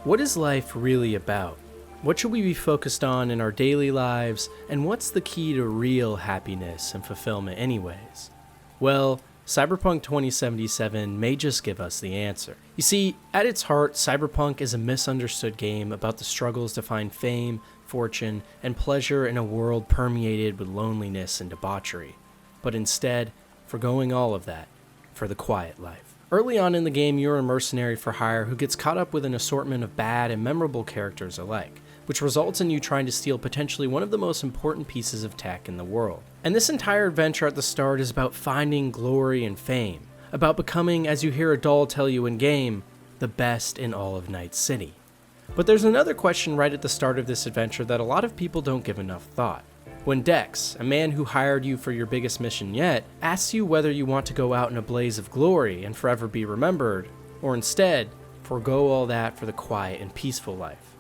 What is life really about? What should we be focused on in our daily lives, and what's the key to real happiness and fulfillment anyways? Well, Cyberpunk 2077 may just give us the answer. You see, at its heart, Cyberpunk is a misunderstood game about the struggles to find fame, fortune, and pleasure in a world permeated with loneliness and debauchery, but instead, forgoing all of that for the quiet life. Early on in the game, you're a mercenary for hire who gets caught up with an assortment of bad and memorable characters alike, which results in you trying to steal potentially one of the most important pieces of tech in the world. And this entire adventure at the start is about finding glory and fame, about becoming, as you hear a doll tell you in-game, the best in all of Night City. But there's another question right at the start of this adventure that a lot of people don't give enough thought. When Dex, a man who hired you for your biggest mission yet, asks you whether you want to go out in a blaze of glory and forever be remembered, or instead, forego all that for the quiet and peaceful life.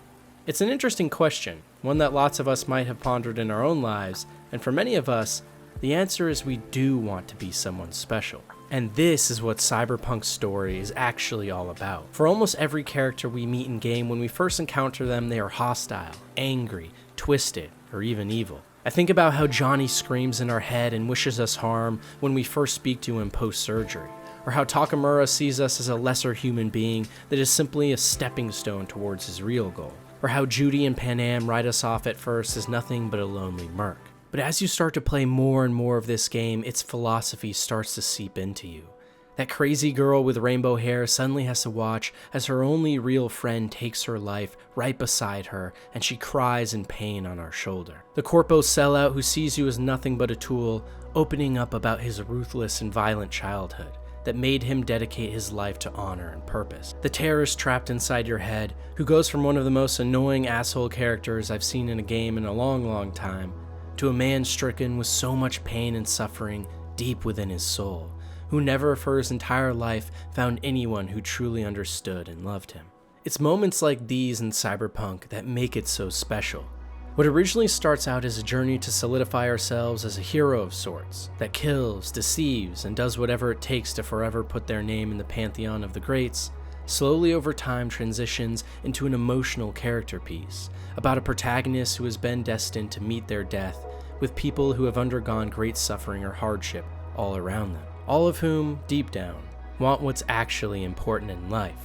It's an interesting question, one that lots of us might have pondered in our own lives, and for many of us, the answer is we do want to be someone special. And this is what Cyberpunk's story is actually all about. For almost every character we meet in game, when we first encounter them, they are hostile, angry, twisted, or even evil. I think about how Johnny screams in our head and wishes us harm when we first speak to him post-surgery, or how Takamura sees us as a lesser human being that is simply a stepping stone towards his real goal, or how Judy and Panam write us off at first as nothing but a lonely merc. But as you start to play more and more of this game, its philosophy starts to seep into you. That crazy girl with rainbow hair suddenly has to watch as her only real friend takes her life right beside her, and she cries in pain on our shoulder. The corpo sellout who sees you as nothing but a tool, opening up about his ruthless and violent childhood that made him dedicate his life to honor and purpose. The terrorist trapped inside your head, who goes from one of the most annoying asshole characters I've seen in a game in a long time, to a man stricken with so much pain and suffering deep within his soul, who never for his entire life found anyone who truly understood and loved him. It's moments like these in Cyberpunk that make it so special. What originally starts out as a journey to solidify ourselves as a hero of sorts, that kills, deceives, and does whatever it takes to forever put their name in the pantheon of the greats, slowly over time transitions into an emotional character piece, about a protagonist who has been destined to meet their death with people who have undergone great suffering or hardship all around them. All of whom, deep down, want what's actually important in life.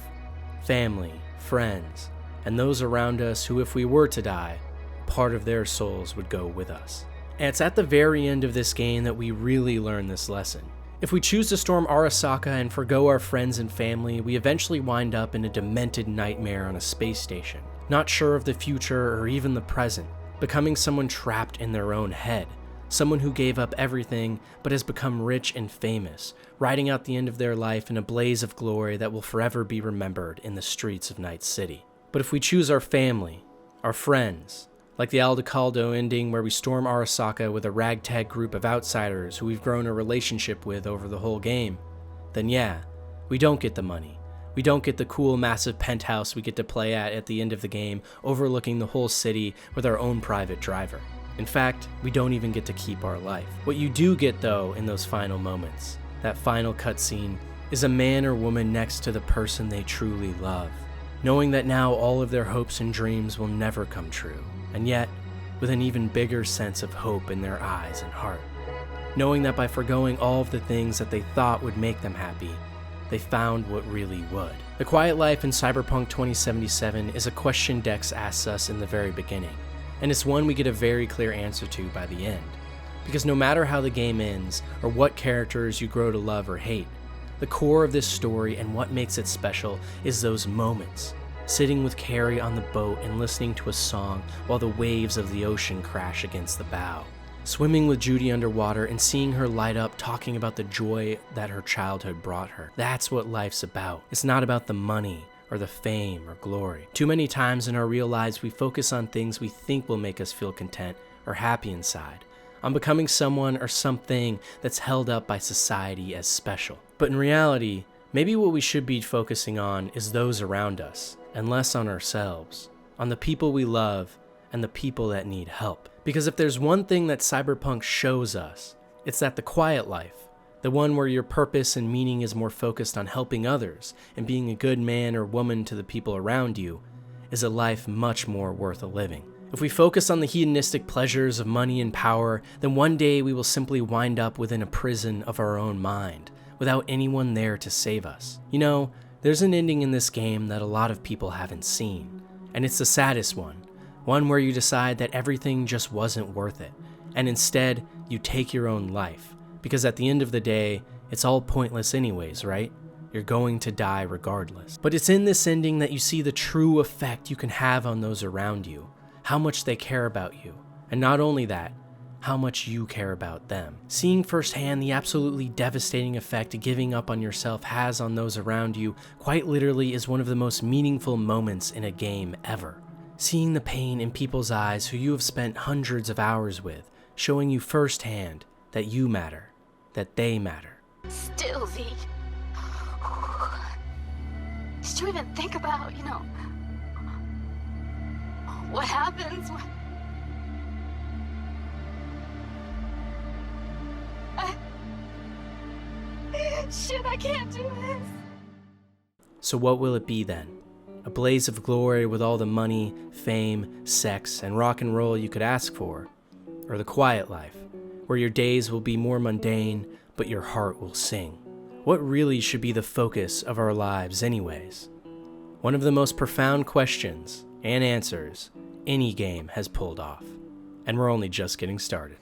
Family, friends, and those around us who, if we were to die, part of their souls would go with us. And it's at the very end of this game that we really learn this lesson. If we choose to storm Arasaka and forgo our friends and family, we eventually wind up in a demented nightmare on a space station, not sure of the future or even the present, becoming someone trapped in their own head. Someone who gave up everything but has become rich and famous, riding out the end of their life in a blaze of glory that will forever be remembered in the streets of Night City. But if we choose our family, our friends, like the Aldecaldo ending where we storm Arasaka with a ragtag group of outsiders who we've grown a relationship with over the whole game, then yeah, we don't get the money. We don't get the cool massive penthouse we get to play at the end of the game, overlooking the whole city with our own private driver. In fact, we don't even get to keep our life. What you do get, though, in those final moments, that final cutscene, is a man or woman next to the person they truly love, knowing that now all of their hopes and dreams will never come true, and yet, with an even bigger sense of hope in their eyes and heart, knowing that by forgoing all of the things that they thought would make them happy, they found what really would. The quiet life in Cyberpunk 2077 is a question Dex asks us in the very beginning, and it's one we get a very clear answer to by the end. Because no matter how the game ends, or what characters you grow to love or hate, the core of this story and what makes it special is those moments, sitting with Carrie on the boat and listening to a song while the waves of the ocean crash against the bow, swimming with Judy underwater and seeing her light up talking about the joy that her childhood brought her. That's what life's about. It's not about the money, or the fame or glory. Too many times in our real lives we focus on things we think will make us feel content or happy inside, on becoming someone or something that's held up by society as special. But in reality, maybe what we should be focusing on is those around us, and less on ourselves, on the people we love and the people that need help. Because if there's one thing that Cyberpunk shows us, it's that the quiet life, the one where your purpose and meaning is more focused on helping others and being a good man or woman to the people around you, is a life much more worth a living. If we focus on the hedonistic pleasures of money and power, then one day we will simply wind up within a prison of our own mind, without anyone there to save us. You know, there's an ending in this game that a lot of people haven't seen, and it's the saddest one where you decide that everything just wasn't worth it, and instead you take your own life, because at the end of the day, it's all pointless anyways, right? You're going to die regardless. But it's in this ending that you see the true effect you can have on those around you, how much they care about you, and not only that, how much you care about them. Seeing firsthand the absolutely devastating effect giving up on yourself has on those around you quite literally is one of the most meaningful moments in a game ever. Seeing the pain in people's eyes who you have spent hundreds of hours with, showing you firsthand that you matter, that they matter. Still, V. Did you even think about, what happens when... Shit, I can't do this. So what will it be then? A blaze of glory with all the money, fame, sex, and rock and roll you could ask for? Or the quiet life, where your days will be more mundane, but your heart will sing? What really should be the focus of our lives anyways? One of the most profound questions and answers any game has pulled off. And we're only just getting started.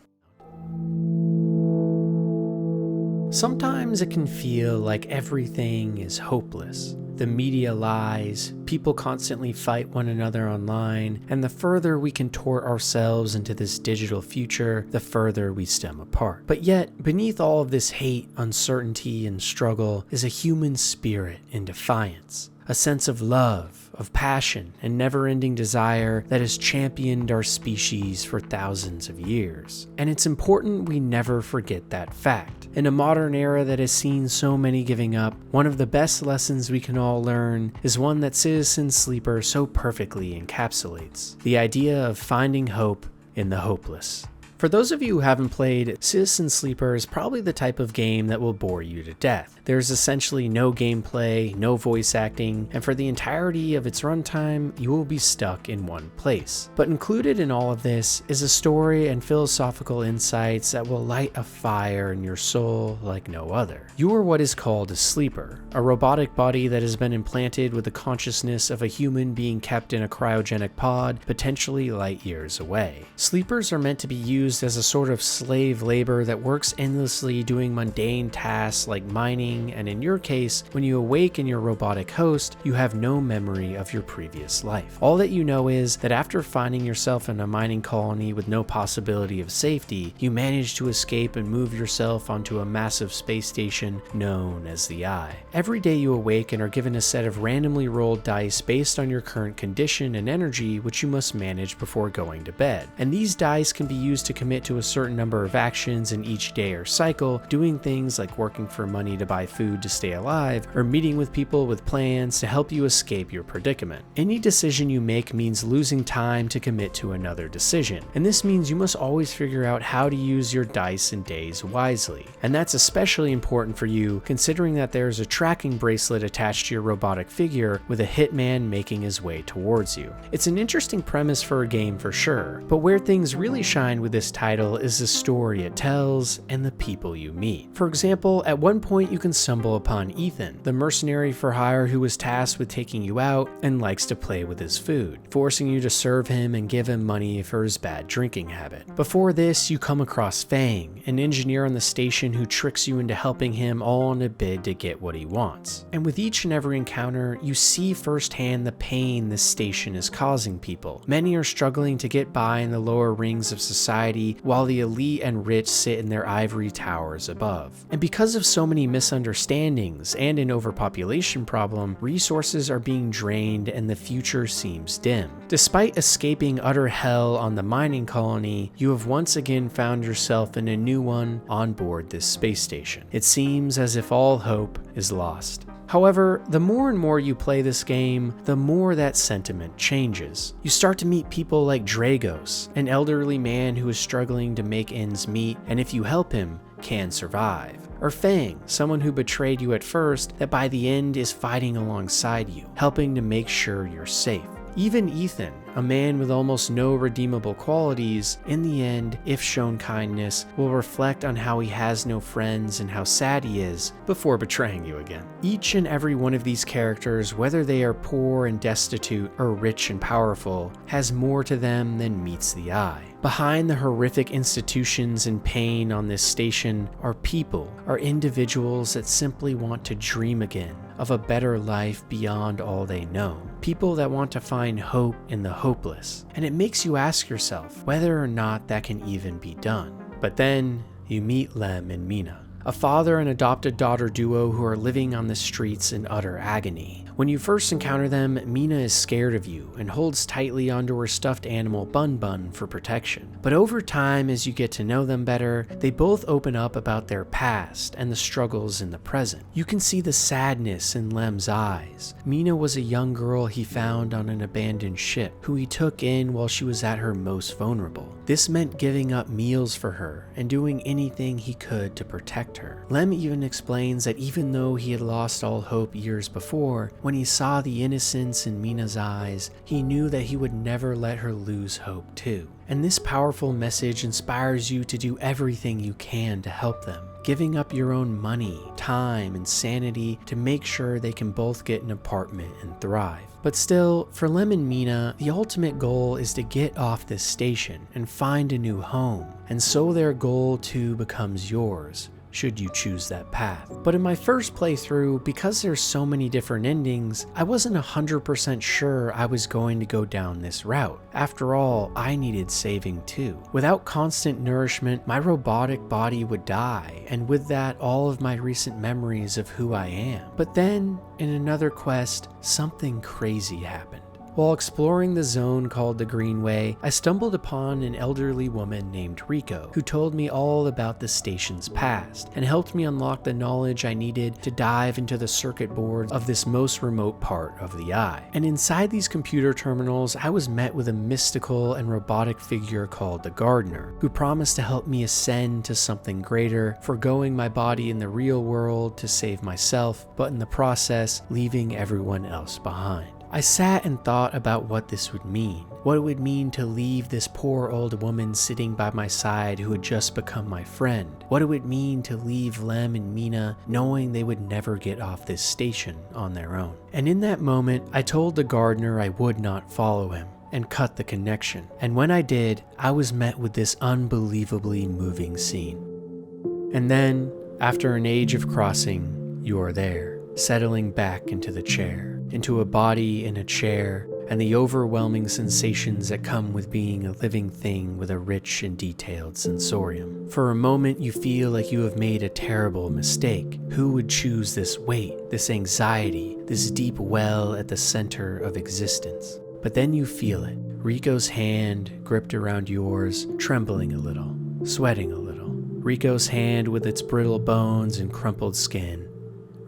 Sometimes it can feel like everything is hopeless. The media lies, people constantly fight one another online, and the further we contort ourselves into this digital future, the further we stem apart. But yet, beneath all of this hate, uncertainty, and struggle is a human spirit in defiance. A sense of love, of passion, and never-ending desire that has championed our species for thousands of years. And it's important we never forget that fact. In a modern era that has seen so many giving up, one of the best lessons we can all learn is one that Citizen Sleeper so perfectly encapsulates: the idea of finding hope in the hopeless. For those of you who haven't played, Citizen Sleeper is probably the type of game that will bore you to death. There's essentially no gameplay, no voice acting, and for the entirety of its runtime, you will be stuck in one place. But included in all of this is a story and philosophical insights that will light a fire in your soul like no other. You are what is called a sleeper, a robotic body that has been implanted with the consciousness of a human being kept in a cryogenic pod, potentially light years away. Sleepers are meant to be used as a sort of slave labor that works endlessly doing mundane tasks like mining, and in your case, when you awaken your robotic host, you have no memory of your previous life. All that you know is that after finding yourself in a mining colony with no possibility of safety, you manage to escape and move yourself onto a massive space station known as the Eye. Every day you awake and are given a set of randomly rolled dice based on your current condition and energy, which you must manage before going to bed. And these dice can be used to commit to a certain number of actions in each day or cycle, doing things like working for money to buy food to stay alive, or meeting with people with plans to help you escape your predicament. Any decision you make means losing time to commit to another decision, and this means you must always figure out how to use your dice and days wisely. And that's especially important for you, considering that there's a tracking bracelet attached to your robotic figure with a hitman making his way towards you. It's an interesting premise for a game for sure, but where things really shine with this title is the story it tells and the people you meet. For example, at one point you can stumble upon Ethan, the mercenary for hire who was tasked with taking you out and likes to play with his food, forcing you to serve him and give him money for his bad drinking habit. Before this, you come across Fang, an engineer on the station who tricks you into helping him all in a bid to get what he wants. And with each and every encounter, you see firsthand the pain this station is causing people. Many are struggling to get by in the lower rings of society, while the elite and rich sit in their ivory towers above. And because of so many misunderstandings and an overpopulation problem, resources are being drained and the future seems dim. Despite escaping utter hell on the mining colony, you have once again found yourself in a new one on board this space station. It seems as if all hope is lost. However, the more and more you play this game, the more that sentiment changes. You start to meet people like Dragos, an elderly man who is struggling to make ends meet, and if you help him, can survive. Or Fang, someone who betrayed you at first that by the end is fighting alongside you, helping to make sure you're safe. Even Ethan, a man with almost no redeemable qualities, in the end, if shown kindness, will reflect on how he has no friends and how sad he is before betraying you again. Each and every one of these characters, whether they are poor and destitute or rich and powerful, has more to them than meets the eye. Behind the horrific institutions and pain on this station are people, are individuals that simply want to dream again of a better life beyond all they know. People that want to find hope in the hopeless. And it makes you ask yourself whether or not that can even be done. But then you meet Lem and Mina, a father and adopted daughter duo who are living on the streets in utter agony. When you first encounter them, Mina is scared of you and holds tightly onto her stuffed animal Bun Bun for protection. But over time, as you get to know them better, they both open up about their past and the struggles in the present. You can see the sadness in Lem's eyes. Mina was a young girl he found on an abandoned ship, who he took in while she was at her most vulnerable. This meant giving up meals for her and doing anything he could to protect her. Lem even explains that even though he had lost all hope years before, when he saw the innocence in Mina's eyes, he knew that he would never let her lose hope too. And this powerful message inspires you to do everything you can to help them, giving up your own money, time, and sanity to make sure they can both get an apartment and thrive. But still, for Lem and Mina, the ultimate goal is to get off this station and find a new home, and so their goal too becomes yours, should you choose that path. But in my first playthrough, because there's so many different endings, I wasn't 100% sure I was going to go down this route. After all, I needed saving too. Without constant nourishment, my robotic body would die, and with that, all of my recent memories of who I am. But then, in another quest, something crazy happened. While exploring the zone called the Greenway, I stumbled upon an elderly woman named Rico, who told me all about the station's past, and helped me unlock the knowledge I needed to dive into the circuit boards of this most remote part of the eye. And inside these computer terminals, I was met with a mystical and robotic figure called the Gardener, who promised to help me ascend to something greater, forgoing my body in the real world to save myself, but in the process, leaving everyone else behind. I sat and thought about what this would mean. What it would mean to leave this poor old woman sitting by my side who had just become my friend. What it would mean to leave Lem and Mina knowing they would never get off this station on their own. And in that moment, I told the Gardener I would not follow him and cut the connection. And when I did, I was met with this unbelievably moving scene. And then, after an age of crossing, you are there, settling back into the chair. Into a body in a chair, and the overwhelming sensations that come with being a living thing with a rich and detailed sensorium. For a moment you feel like you have made a terrible mistake. Who would choose this weight, this anxiety, this deep well at the center of existence? But then you feel it, Rico's hand gripped around yours, trembling a little, sweating a little. Rico's hand with its brittle bones and crumpled skin.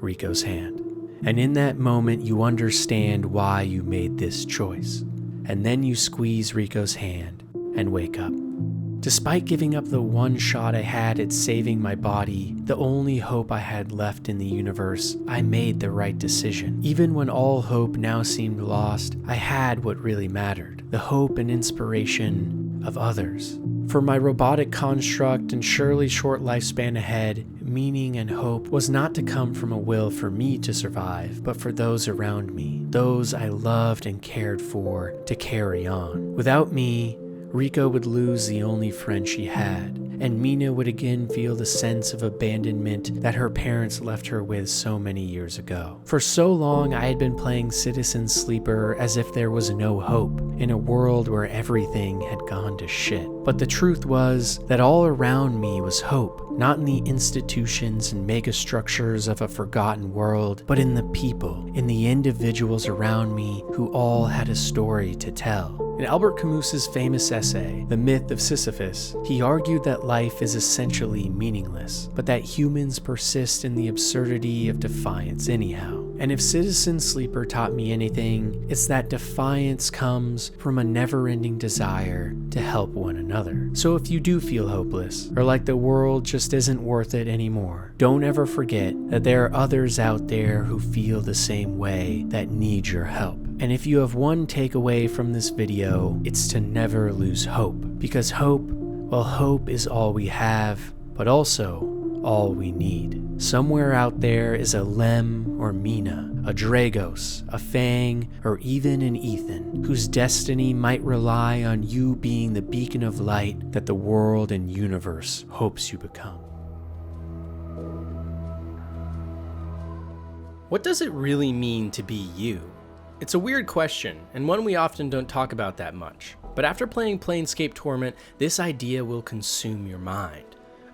Rico's hand. And in that moment, you understand why you made this choice. And then you squeeze Rico's hand and wake up. Despite giving up the one shot I had at saving my body, the only hope I had left in the universe, I made the right decision. Even when all hope now seemed lost, I had what really mattered, the hope and inspiration of others. For my robotic construct and surely short lifespan ahead, meaning and hope was not to come from a will for me to survive, but for those around me, those I loved and cared for, to carry on. Without me, Rico would lose the only friend she had, and Mina would again feel the sense of abandonment that her parents left her with so many years ago. For so long, I had been playing Citizen Sleeper as if there was no hope, in a world where everything had gone to shit. But the truth was that all around me was hope, not in the institutions and megastructures of a forgotten world, but in the people, in the individuals around me who all had a story to tell. In Albert Camus's famous essay, The Myth of Sisyphus, he argued that life is essentially meaningless, but that humans persist in the absurdity of defiance anyhow. And if Citizen Sleeper taught me anything, it's that defiance comes from a never-ending desire to help one another. So if you do feel hopeless, or like the world just isn't worth it anymore, don't ever forget that there are others out there who feel the same way that need your help. And if you have one takeaway from this video, it's to never lose hope. Because hope, well, hope is all we have, but also all we need. Somewhere out there is a Lem or Mina, a Dragos, a Fang, or even an Ethan, whose destiny might rely on you being the beacon of light that the world and universe hopes you become. What does it really mean to be you? It's a weird question, and one we often don't talk about that much. But after playing Planescape Torment, this idea will consume your mind.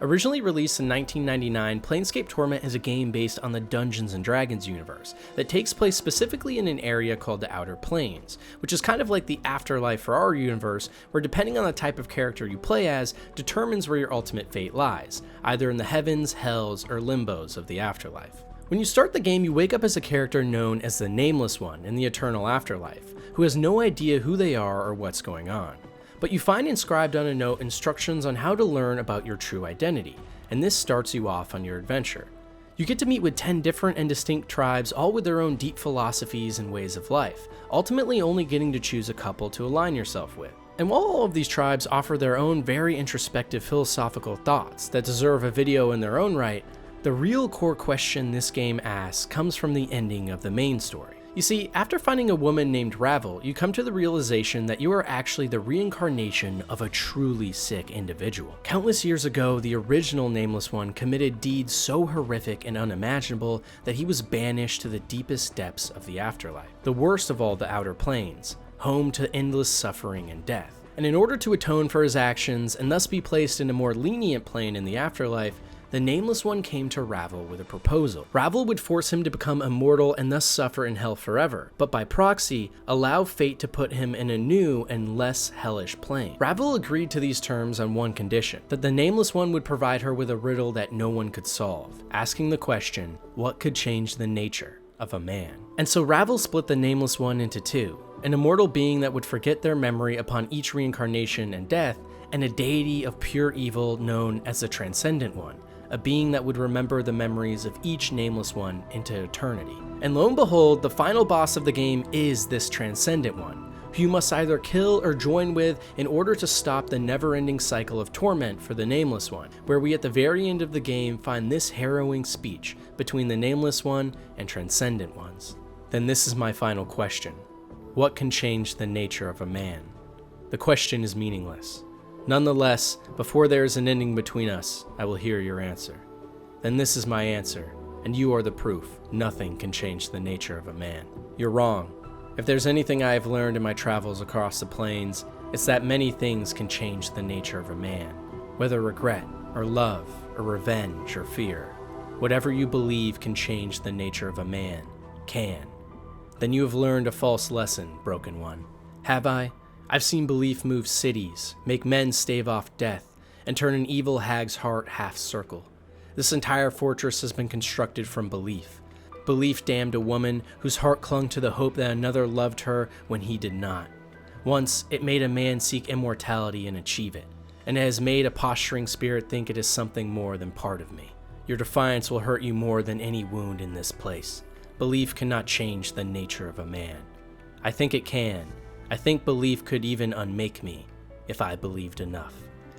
Originally released in 1999, Planescape Torment is a game based on the Dungeons & Dragons universe that takes place specifically in an area called the Outer Planes, which is kind of like the afterlife for our universe, where depending on the type of character you play as, determines where your ultimate fate lies, either in the heavens, hells, or limbos of the afterlife. When you start the game, you wake up as a character known as the Nameless One in the Eternal Afterlife, who has no idea who they are or what's going on. But you find inscribed on a note instructions on how to learn about your true identity, and this starts you off on your adventure. You get to meet with 10 different and distinct tribes, all with their own deep philosophies and ways of life, ultimately only getting to choose a couple to align yourself with. And while all of these tribes offer their own very introspective philosophical thoughts that deserve a video in their own right, the real core question this game asks comes from the ending of the main story. You see, after finding a woman named Ravel, you come to the realization that you are actually the reincarnation of a truly sick individual. Countless years ago, the original Nameless One committed deeds so horrific and unimaginable that he was banished to the deepest depths of the afterlife, the worst of all the Outer Planes, home to endless suffering and death. And in order to atone for his actions and thus be placed in a more lenient plane in the afterlife, the Nameless One came to Ravel with a proposal. Ravel would force him to become immortal and thus suffer in hell forever, but by proxy, allow fate to put him in a new and less hellish plane. Ravel agreed to these terms on one condition, that the Nameless One would provide her with a riddle that no one could solve, asking the question, what could change the nature of a man? And so Ravel split the Nameless One into two, an immortal being that would forget their memory upon each reincarnation and death, and a deity of pure evil known as the Transcendent One, a being that would remember the memories of each Nameless One into eternity. And lo and behold, the final boss of the game is this Transcendent One, who you must either kill or join with in order to stop the never-ending cycle of torment for the Nameless One, where we at the very end of the game find this harrowing speech between the Nameless One and Transcendent Ones. Then this is my final question. What can change the nature of a man? The question is meaningless. Nonetheless, before there is an ending between us, I will hear your answer. Then this is my answer, and you are the proof. Nothing can change the nature of a man. You're wrong. If there's anything I have learned in my travels across the plains, it's that many things can change the nature of a man. Whether regret, or love, or revenge, or fear. Whatever you believe can change the nature of a man, can. Then you have learned a false lesson, Broken One. Have I? I've seen belief move cities, make men stave off death, and turn an evil hag's heart half-circle. This entire fortress has been constructed from belief. Belief damned a woman whose heart clung to the hope that another loved her when he did not. Once, it made a man seek immortality and achieve it, and it has made a posturing spirit think it is something more than part of me. Your defiance will hurt you more than any wound in this place. Belief cannot change the nature of a man. I think it can. I think belief could even unmake me, if I believed enough.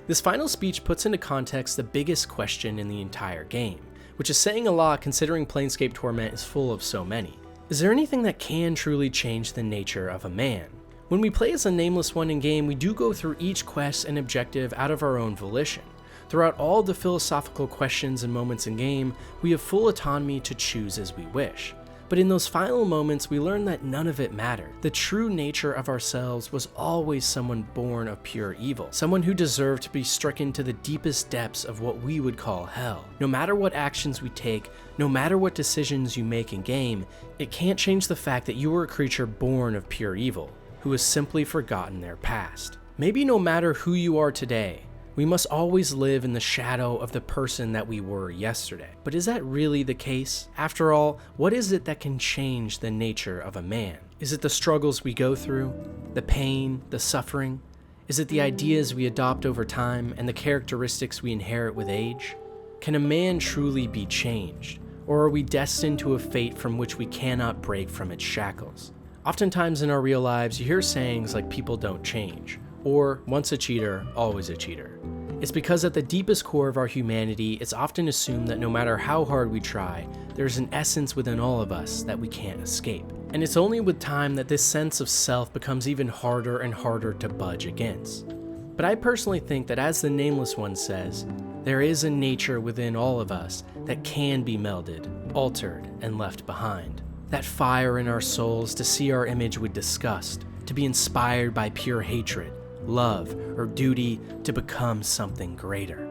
This final speech puts into context the biggest question in the entire game, which is saying a lot considering Planescape Torment is full of so many. Is there anything that can truly change the nature of a man? When we play as a Nameless One in game, we do go through each quest and objective out of our own volition. Throughout all the philosophical questions and moments in game, we have full autonomy to choose as we wish. But in those final moments, we learn that none of it mattered. The true nature of ourselves was always someone born of pure evil, someone who deserved to be stricken to the deepest depths of what we would call hell. No matter what actions we take, no matter what decisions you make in game, it can't change the fact that you were a creature born of pure evil, who has simply forgotten their past. Maybe no matter who you are today, we must always live in the shadow of the person that we were yesterday. But is that really the case? After all, what is it that can change the nature of a man? Is it the struggles we go through? The pain? The suffering? Is it the ideas we adopt over time and the characteristics we inherit with age? Can a man truly be changed? Or are we destined to a fate from which we cannot break from its shackles? Oftentimes in our real lives, you hear sayings like people don't change, or once a cheater, always a cheater. It's because at the deepest core of our humanity, it's often assumed that no matter how hard we try, there's an essence within all of us that we can't escape. And it's only with time that this sense of self becomes even harder and harder to budge against. But I personally think that, as the Nameless One says, there is a nature within all of us that can be melded, altered, and left behind. That fire in our souls to see our image with disgust, to be inspired by pure hatred, love, or duty to become something greater.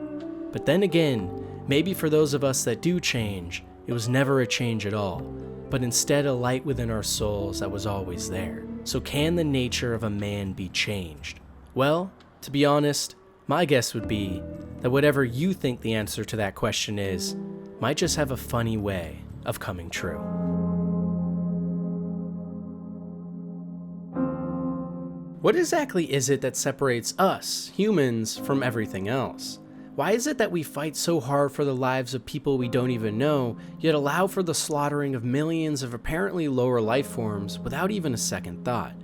But then again, maybe for those of us that do change, it was never a change at all, but instead a light within our souls that was always there. So can the nature of a man be changed? Well, to be honest, my guess would be that whatever you think the answer to that question is, might just have a funny way of coming true. What exactly is it that separates us, humans, from everything else? Why is it that we fight so hard for the lives of people we don't even know, yet allow for the slaughtering of millions of apparently lower life forms without even a second thought?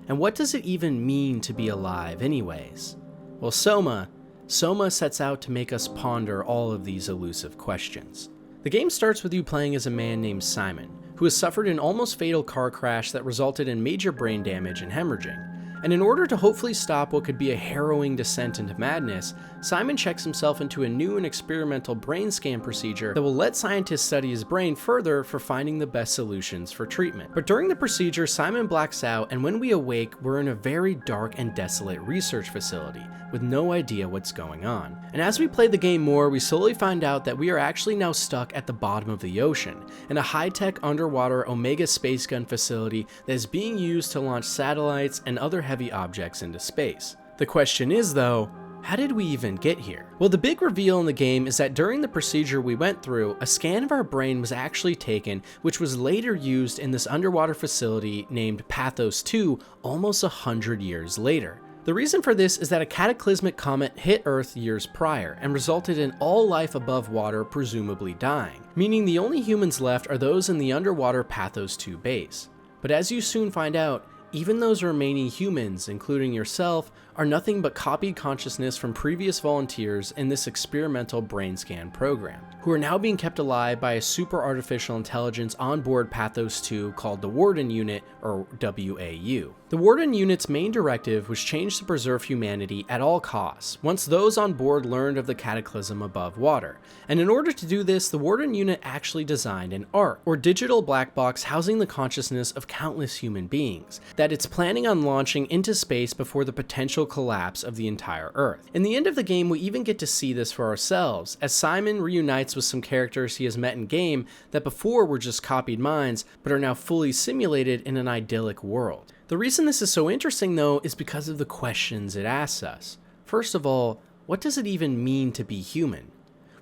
And what does it even mean to be alive anyways? Well, SOMA sets out to make us ponder all of these elusive questions. The game starts with you playing as a man named Simon, who has suffered an almost fatal car crash that resulted in major brain damage and hemorrhaging. And in order to hopefully stop what could be a harrowing descent into madness, Simon checks himself into a new and experimental brain scan procedure that will let scientists study his brain further for finding the best solutions for treatment. But during the procedure, Simon blacks out, and when we awake, we're in a very dark and desolate research facility with no idea what's going on. And as we play the game more, we slowly find out that we are actually now stuck at the bottom of the ocean in a high-tech underwater Omega space gun facility that is being used to launch satellites and other heavy objects into space. The question is, though, how did we even get here? Well, the big reveal in the game is that during the procedure we went through, a scan of our brain was actually taken, which was later used in this underwater facility named Pathos 2 almost 100 years later. The reason for this is that a cataclysmic comet hit Earth years prior and resulted in all life above water presumably dying, meaning the only humans left are those in the underwater Pathos 2 base. But as you soon find out, even those remaining humans, including yourself, are nothing but copied consciousness from previous volunteers in this experimental brain scan program, who are now being kept alive by a super artificial intelligence on board Pathos 2 called the Warden Unit, or WAU. The Warden Unit's main directive was changed to preserve humanity at all costs, once those on board learned of the cataclysm above water. And in order to do this, the Warden Unit actually designed an ARC, or digital black box housing the consciousness of countless human beings, that it's planning on launching into space before the potential collapse of the entire Earth. In the end of the game, we even get to see this for ourselves, as Simon reunites with some characters he has met in game that before were just copied minds, but are now fully simulated in an idyllic world. The reason this is so interesting, though, is because of the questions it asks us. First of all, what does it even mean to be human?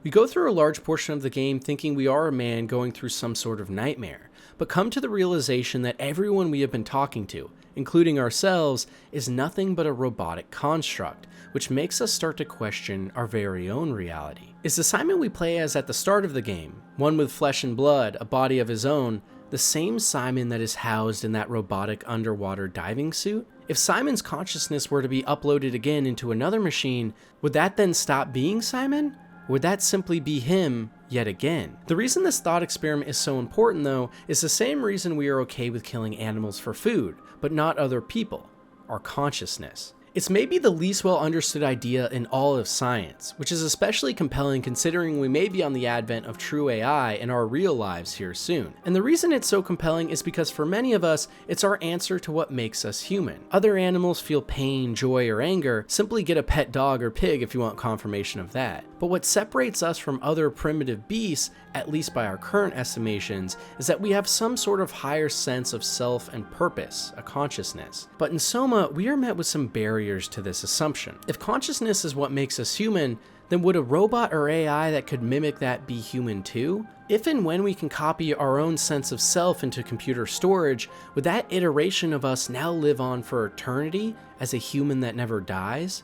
We go through a large portion of the game thinking we are a man going through some sort of nightmare, but come to the realization that everyone we have been talking to, including ourselves, is nothing but a robotic construct, which makes us start to question our very own reality. Is the Simon we play as at the start of the game, one with flesh and blood, a body of his own, the same Simon that is housed in that robotic underwater diving suit? If Simon's consciousness were to be uploaded again into another machine, would that then stop being Simon? Or would that simply be him yet again? The reason this thought experiment is so important, though, is the same reason we are okay with killing animals for food, but not other people: our consciousness. It's maybe the least well understood idea in all of science, which is especially compelling considering we may be on the advent of true AI in our real lives here soon. And the reason it's so compelling is because for many of us, it's our answer to what makes us human. Other animals feel pain, joy, or anger. Simply get a pet dog or pig if you want confirmation of that. But what separates us from other primitive beasts, at least by our current estimations, is that we have some sort of higher sense of self and purpose, a consciousness. But in SOMA, we are met with some barriers to this assumption. If consciousness is what makes us human, then would a robot or AI that could mimic that be human too? If and when we can copy our own sense of self into computer storage, would that iteration of us now live on for eternity as a human that never dies?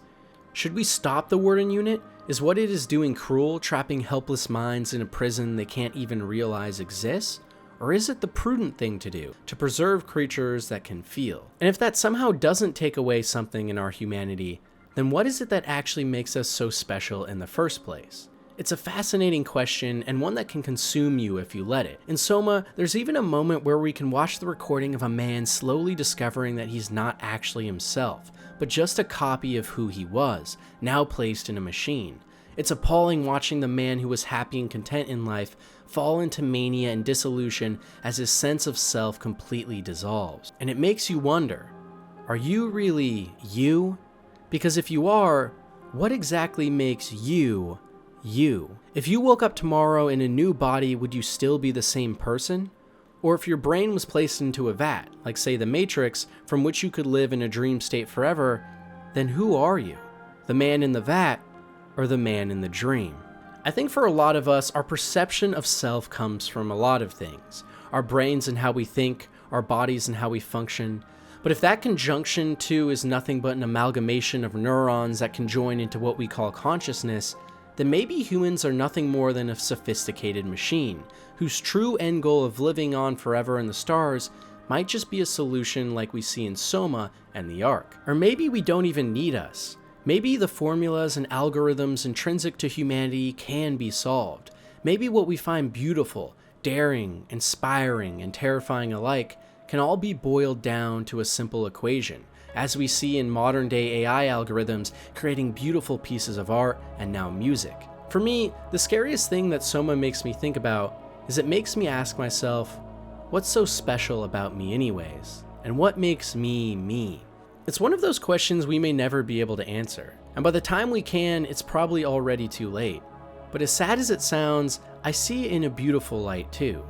Should we stop the Warden Unit? Is what it is doing cruel, trapping helpless minds in a prison they can't even realize exists? Or is it the prudent thing to do, to preserve creatures that can feel? And if that somehow doesn't take away something in our humanity, then what is it that actually makes us so special in the first place? It's a fascinating question, and one that can consume you if you let it. In SOMA, there's even a moment where we can watch the recording of a man slowly discovering that he's not actually himself, but just a copy of who he was, now placed in a machine. It's appalling watching the man who was happy and content in life fall into mania and dissolution as his sense of self completely dissolves. And it makes you wonder, are you really you? Because if you are, what exactly makes you, you? If you woke up tomorrow in a new body, would you still be the same person? Or if your brain was placed into a vat, like say the Matrix, from which you could live in a dream state forever, then who are you? The man in the vat, or the man in the dream? I think for a lot of us, our perception of self comes from a lot of things. Our brains and how we think, our bodies and how we function. But if that conjunction too is nothing but an amalgamation of neurons that can join into what we call consciousness, then maybe humans are nothing more than a sophisticated machine, whose true end goal of living on forever in the stars might just be a solution like we see in SOMA and the Ark. Or maybe we don't even need us. Maybe the formulas and algorithms intrinsic to humanity can be solved. Maybe what we find beautiful, daring, inspiring, and terrifying alike can all be boiled down to a simple equation, as we see in modern day AI algorithms creating beautiful pieces of art and now music. For me, the scariest thing that SOMA makes me think about is it makes me ask myself, what's so special about me anyways? And what makes me me? It's one of those questions we may never be able to answer, and by the time we can, it's probably already too late. But as sad as it sounds, I see it in a beautiful light too.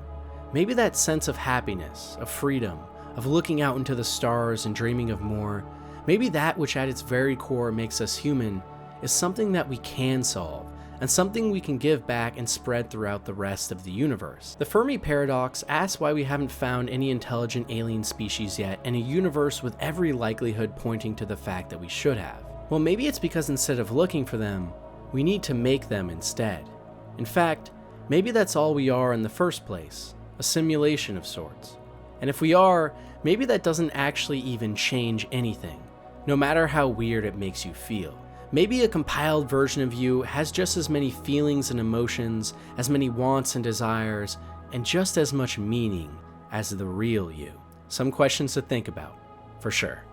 Maybe that sense of happiness, of freedom, of looking out into the stars and dreaming of more, maybe that which at its very core makes us human is something that we can solve, and something we can give back and spread throughout the rest of the universe. The Fermi paradox asks why we haven't found any intelligent alien species yet in a universe with every likelihood pointing to the fact that we should have. Well, maybe it's because instead of looking for them, we need to make them instead. In fact, maybe that's all we are in the first place, a simulation of sorts. And if we are, maybe that doesn't actually even change anything, no matter how weird it makes you feel. Maybe a compiled version of you has just as many feelings and emotions, as many wants and desires, and just as much meaning as the real you. Some questions to think about, for sure.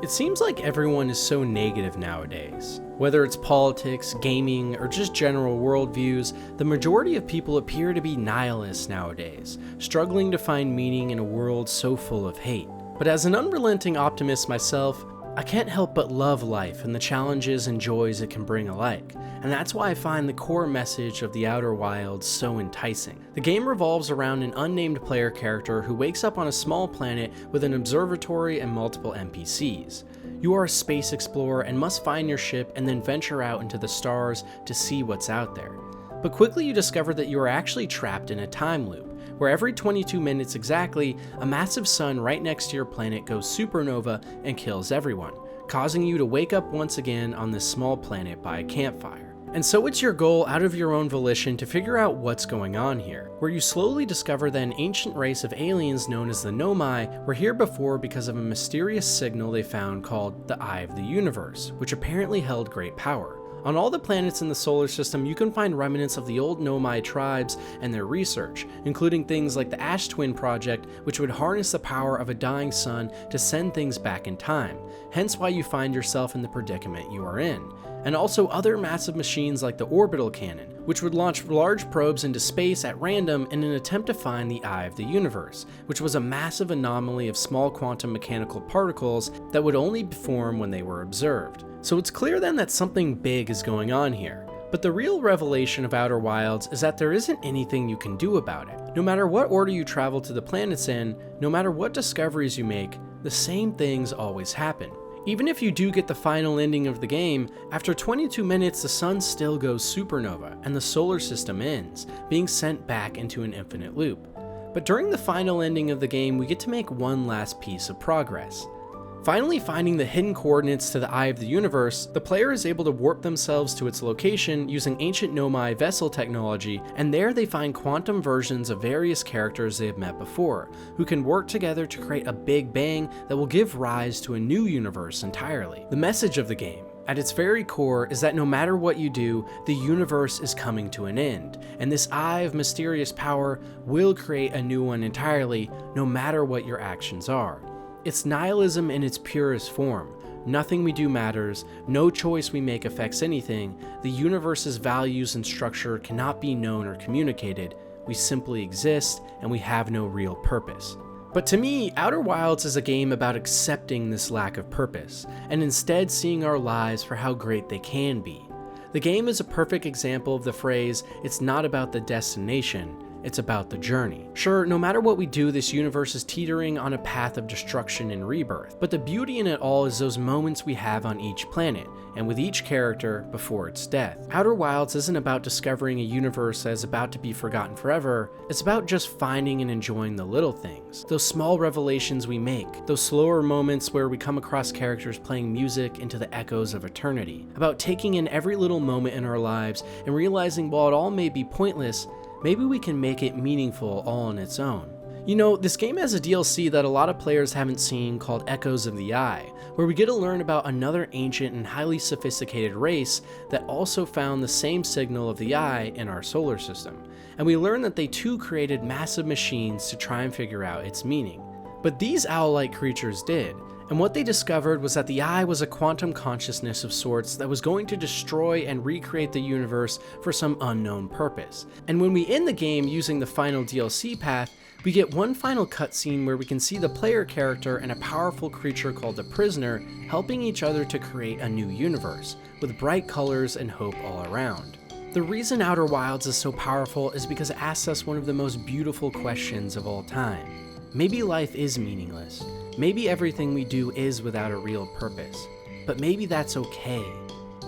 It seems like everyone is so negative nowadays. Whether it's politics, gaming, or just general worldviews, the majority of people appear to be nihilists nowadays, struggling to find meaning in a world so full of hate. But as an unrelenting optimist myself, I can't help but love life and the challenges and joys it can bring alike, and that's why I find the core message of The Outer Wilds so enticing. The game revolves around an unnamed player character who wakes up on a small planet with an observatory and multiple NPCs. You are a space explorer and must find your ship and then venture out into the stars to see what's out there. But quickly you discover that you are actually trapped in a time loop, where every 22 minutes exactly, a massive sun right next to your planet goes supernova and kills everyone, causing you to wake up once again on this small planet by a campfire. And so it's your goal out of your own volition to figure out what's going on here, where you slowly discover that an ancient race of aliens known as the Nomai were here before because of a mysterious signal they found called the Eye of the Universe, which apparently held great power. On all the planets in the solar system, you can find remnants of the old Nomai tribes and their research, including things like the Ash Twin Project, which would harness the power of a dying sun to send things back in time, hence why you find yourself in the predicament you are in. And also other massive machines like the Orbital Cannon, which would launch large probes into space at random in an attempt to find the Eye of the Universe, which was a massive anomaly of small quantum mechanical particles that would only form when they were observed. So it's clear then that something big is going on here. But the real revelation of Outer Wilds is that there isn't anything you can do about it. No matter what order you travel to the planets in, no matter what discoveries you make, the same things always happen. Even if you do get the final ending of the game, after 22 minutes the sun still goes supernova and the solar system ends, being sent back into an infinite loop. But during the final ending of the game, we get to make one last piece of progress. Finally finding the hidden coordinates to the Eye of the Universe, the player is able to warp themselves to its location using ancient Nomai vessel technology, and there they find quantum versions of various characters they have met before, who can work together to create a big bang that will give rise to a new universe entirely. The message of the game, at its very core, is that no matter what you do, the universe is coming to an end, and this Eye of mysterious power will create a new one entirely, no matter what your actions are. It's nihilism in its purest form. Nothing we do matters, no choice we make affects anything, the universe's values and structure cannot be known or communicated, we simply exist and we have no real purpose. But to me, Outer Wilds is a game about accepting this lack of purpose, and instead seeing our lives for how great they can be. The game is a perfect example of the phrase, "It's not about the destination, it's about the journey." Sure, no matter what we do, this universe is teetering on a path of destruction and rebirth, but the beauty in it all is those moments we have on each planet, and with each character before its death. Outer Wilds isn't about discovering a universe that is about to be forgotten forever, it's about just finding and enjoying the little things, those small revelations we make, those slower moments where we come across characters playing music into the echoes of eternity, about taking in every little moment in our lives and realizing while it all may be pointless, maybe we can make it meaningful all on its own. You know, this game has a DLC that a lot of players haven't seen called Echoes of the Eye, where we get to learn about another ancient and highly sophisticated race that also found the same signal of the Eye in our solar system. And we learn that they too created massive machines to try and figure out its meaning. But these owl-like creatures did, and what they discovered was that the Eye was a quantum consciousness of sorts that was going to destroy and recreate the universe for some unknown purpose. And when we end the game using the final DLC path, we get one final cutscene where we can see the player character and a powerful creature called the Prisoner helping each other to create a new universe, with bright colors and hope all around. The reason Outer Wilds is so powerful is because it asks us one of the most beautiful questions of all time. Maybe life is meaningless. Maybe everything we do is without a real purpose. But maybe that's okay.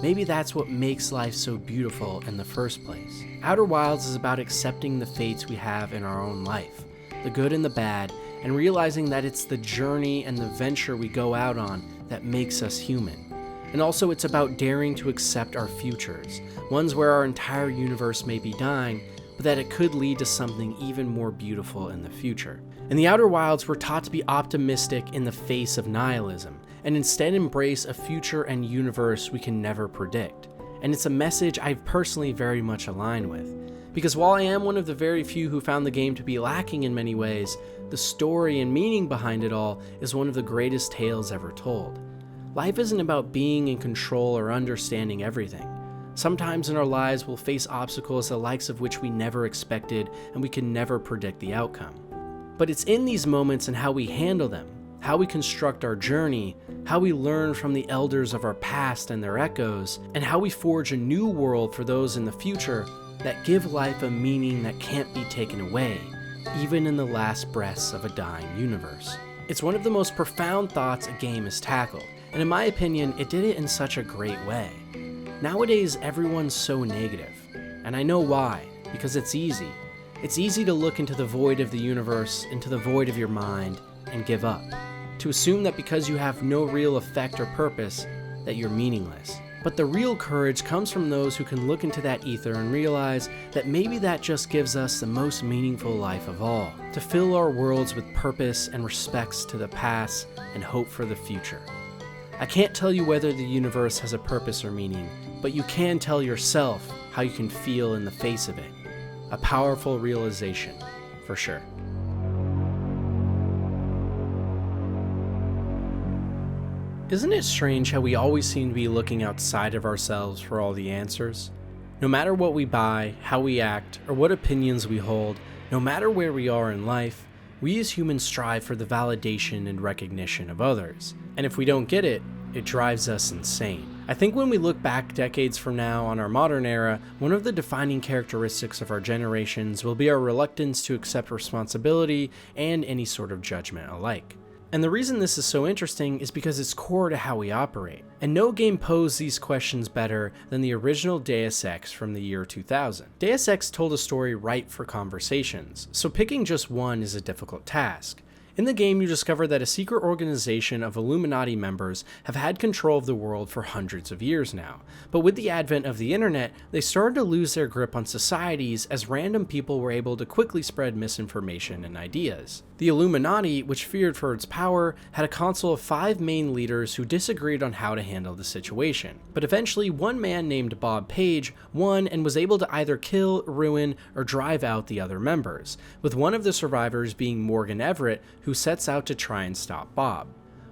Maybe that's what makes life so beautiful in the first place. Outer Wilds is about accepting the fates we have in our own life, the good and the bad, and realizing that it's the journey and the venture we go out on that makes us human. And also it's about daring to accept our futures, ones where our entire universe may be dying, but that it could lead to something even more beautiful in the future. In the Outer Wilds, we're taught to be optimistic in the face of nihilism, and instead embrace a future and universe we can never predict. And it's a message I personally very much align with. Because while I am one of the very few who found the game to be lacking in many ways, the story and meaning behind it all is one of the greatest tales ever told. Life isn't about being in control or understanding everything. Sometimes in our lives we'll face obstacles the likes of which we never expected and we can never predict the outcome. But it's in these moments and how we handle them, how we construct our journey, how we learn from the elders of our past and their echoes, and how we forge a new world for those in the future that give life a meaning that can't be taken away, even in the last breaths of a dying universe. It's one of the most profound thoughts a game has tackled, and in my opinion, it did it in such a great way. Nowadays, everyone's so negative, and I know why, because it's easy. It's easy to look into the void of the universe, into the void of your mind, and give up. To assume that because you have no real effect or purpose, that you're meaningless. But the real courage comes from those who can look into that ether and realize that maybe that just gives us the most meaningful life of all, to fill our worlds with purpose and respects to the past and hope for the future. I can't tell you whether the universe has a purpose or meaning, but you can tell yourself how you can feel in the face of it. A powerful realization, for sure. Isn't it strange how we always seem to be looking outside of ourselves for all the answers? No matter what we buy, how we act, or what opinions we hold, no matter where we are in life, we as humans strive for the validation and recognition of others. And if we don't get it, it drives us insane. I think when we look back decades from now on our modern era, one of the defining characteristics of our generations will be our reluctance to accept responsibility and any sort of judgment alike. And the reason this is so interesting is because it's core to how we operate. And no game posed these questions better than the original Deus Ex from the year 2000. Deus Ex told a story ripe for conversations, so picking just one is a difficult task. In the game, you discover that a secret organization of Illuminati members have had control of the world for hundreds of years now. But with the advent of the internet, they started to lose their grip on societies as random people were able to quickly spread misinformation and ideas. The Illuminati, which feared for its power, had a council of 5 main leaders who disagreed on how to handle the situation. But eventually, one man named Bob Page won and was able to either kill, ruin, or drive out the other members, with one of the survivors being Morgan Everett, who sets out to try and stop Bob.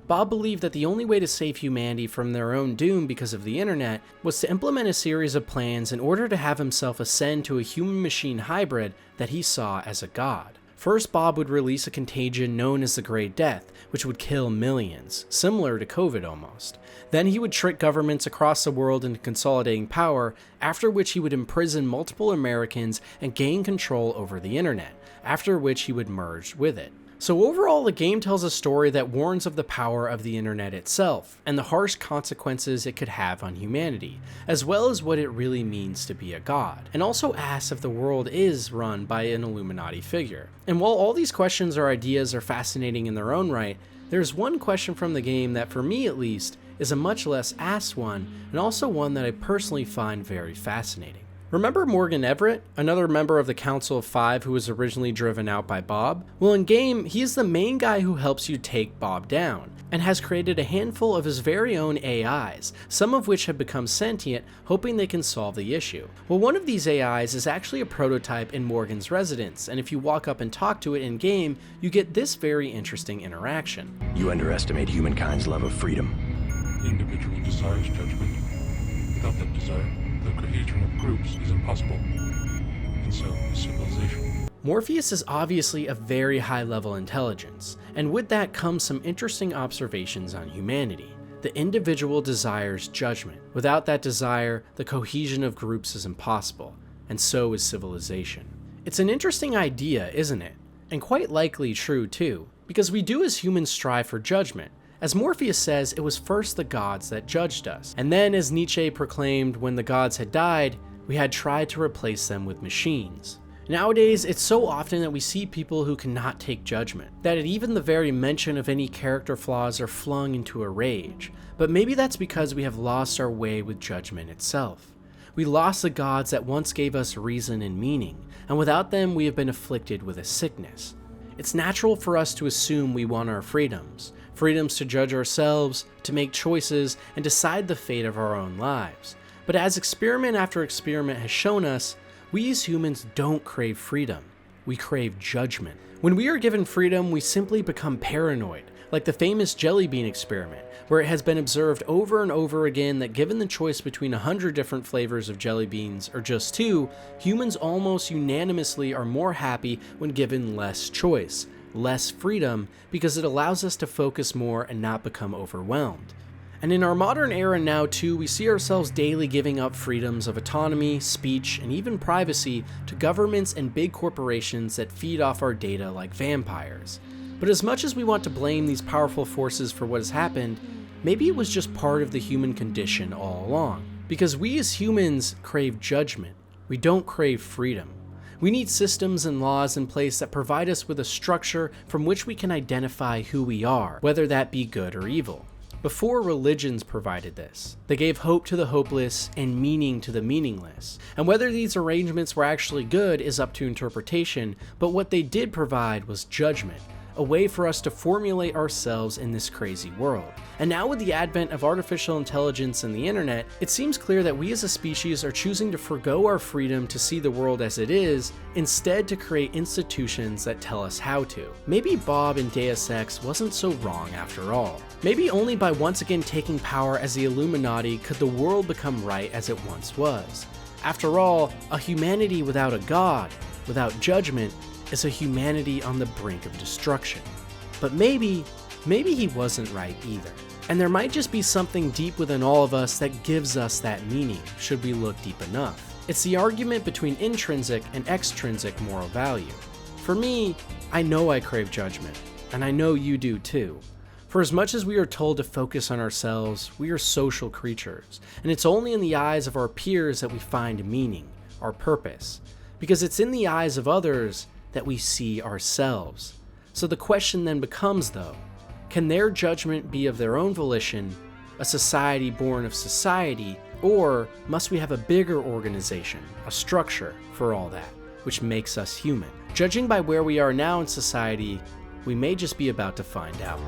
Bob believed that the only way to save humanity from their own doom because of the internet was to implement a series of plans in order to have himself ascend to a human-machine hybrid that he saw as a god. First, Bob would release a contagion known as the Great Death, which would kill millions, similar to COVID almost. Then he would trick governments across the world into consolidating power, after which he would imprison multiple Americans and gain control over the internet, after which he would merge with it. So overall, the game tells a story that warns of the power of the internet itself, and the harsh consequences it could have on humanity, as well as what it really means to be a god, and also asks if the world is run by an Illuminati figure. And while all these questions or ideas are fascinating in their own right, there's one question from the game that, for me at least, is a much less asked one, and also one that I personally find very fascinating. Remember Morgan Everett, another member of the Council of 5 who was originally driven out by Bob? Well, in game, he is the main guy who helps you take Bob down, and has created a handful of his very own AIs, some of which have become sentient, hoping they can solve the issue. Well, one of these AIs is actually a prototype in Morgan's residence, and if you walk up and talk to it in game, you get this very interesting interaction. You underestimate humankind's love of freedom. The individual desires judgment. Without that desire, the cohesion of groups is impossible, and so is civilization. Morpheus is obviously a very high-level intelligence, and with that comes some interesting observations on humanity. The individual desires judgment. Without that desire, the cohesion of groups is impossible, and so is civilization. It's an interesting idea, isn't it? And quite likely true too, because we do as humans strive for judgment. As Morpheus says, it was first the gods that judged us, and then, as Nietzsche proclaimed, when the gods had died, we had tried to replace them with machines. Nowadays, it's so often that we see people who cannot take judgment, that at even the very mention of any character flaws are flung into a rage. But maybe that's because we have lost our way with judgment itself. We lost the gods that once gave us reason and meaning, and without them we have been afflicted with a sickness. It's natural for us to assume we want our freedoms to judge ourselves, to make choices, and decide the fate of our own lives. But as experiment after experiment has shown us, we as humans don't crave freedom, we crave judgment. When we are given freedom, we simply become paranoid, like the famous jelly bean experiment, where it has been observed over and over again that given the choice between 100 different flavors of jelly beans or just 2, humans almost unanimously are more happy when given less choice, less freedom, because it allows us to focus more and not become overwhelmed. And in our modern era now too, we see ourselves daily giving up freedoms of autonomy, speech, and even privacy to governments and big corporations that feed off our data like vampires. But as much as we want to blame these powerful forces for what has happened, maybe it was just part of the human condition all along. Because we as humans crave judgment, we don't crave freedom. We need systems and laws in place that provide us with a structure from which we can identify who we are, whether that be good or evil. Before, religions provided this. They gave hope to the hopeless and meaning to the meaningless. And whether these arrangements were actually good is up to interpretation, but what they did provide was judgment, a way for us to formulate ourselves in this crazy world. And now with the advent of artificial intelligence and the internet, it seems clear that we as a species are choosing to forgo our freedom to see the world as it is, instead to create institutions that tell us how to. Maybe Bob in Deus Ex wasn't so wrong after all. Maybe only by once again taking power as the Illuminati could the world become right as it once was. After all, a humanity without a god, without judgment, is a humanity on the brink of destruction. But maybe he wasn't right either. And there might just be something deep within all of us that gives us that meaning, should we look deep enough. It's the argument between intrinsic and extrinsic moral value. For me, I know I crave judgment, and I know you do too. For as much as we are told to focus on ourselves, we are social creatures, and it's only in the eyes of our peers that we find meaning, our purpose, because it's in the eyes of others that we see ourselves. So the question then becomes though, can their judgment be of their own volition, a society born of society, or must we have a bigger organization, a structure for all that, which makes us human? Judging by where we are now in society, we may just be about to find out.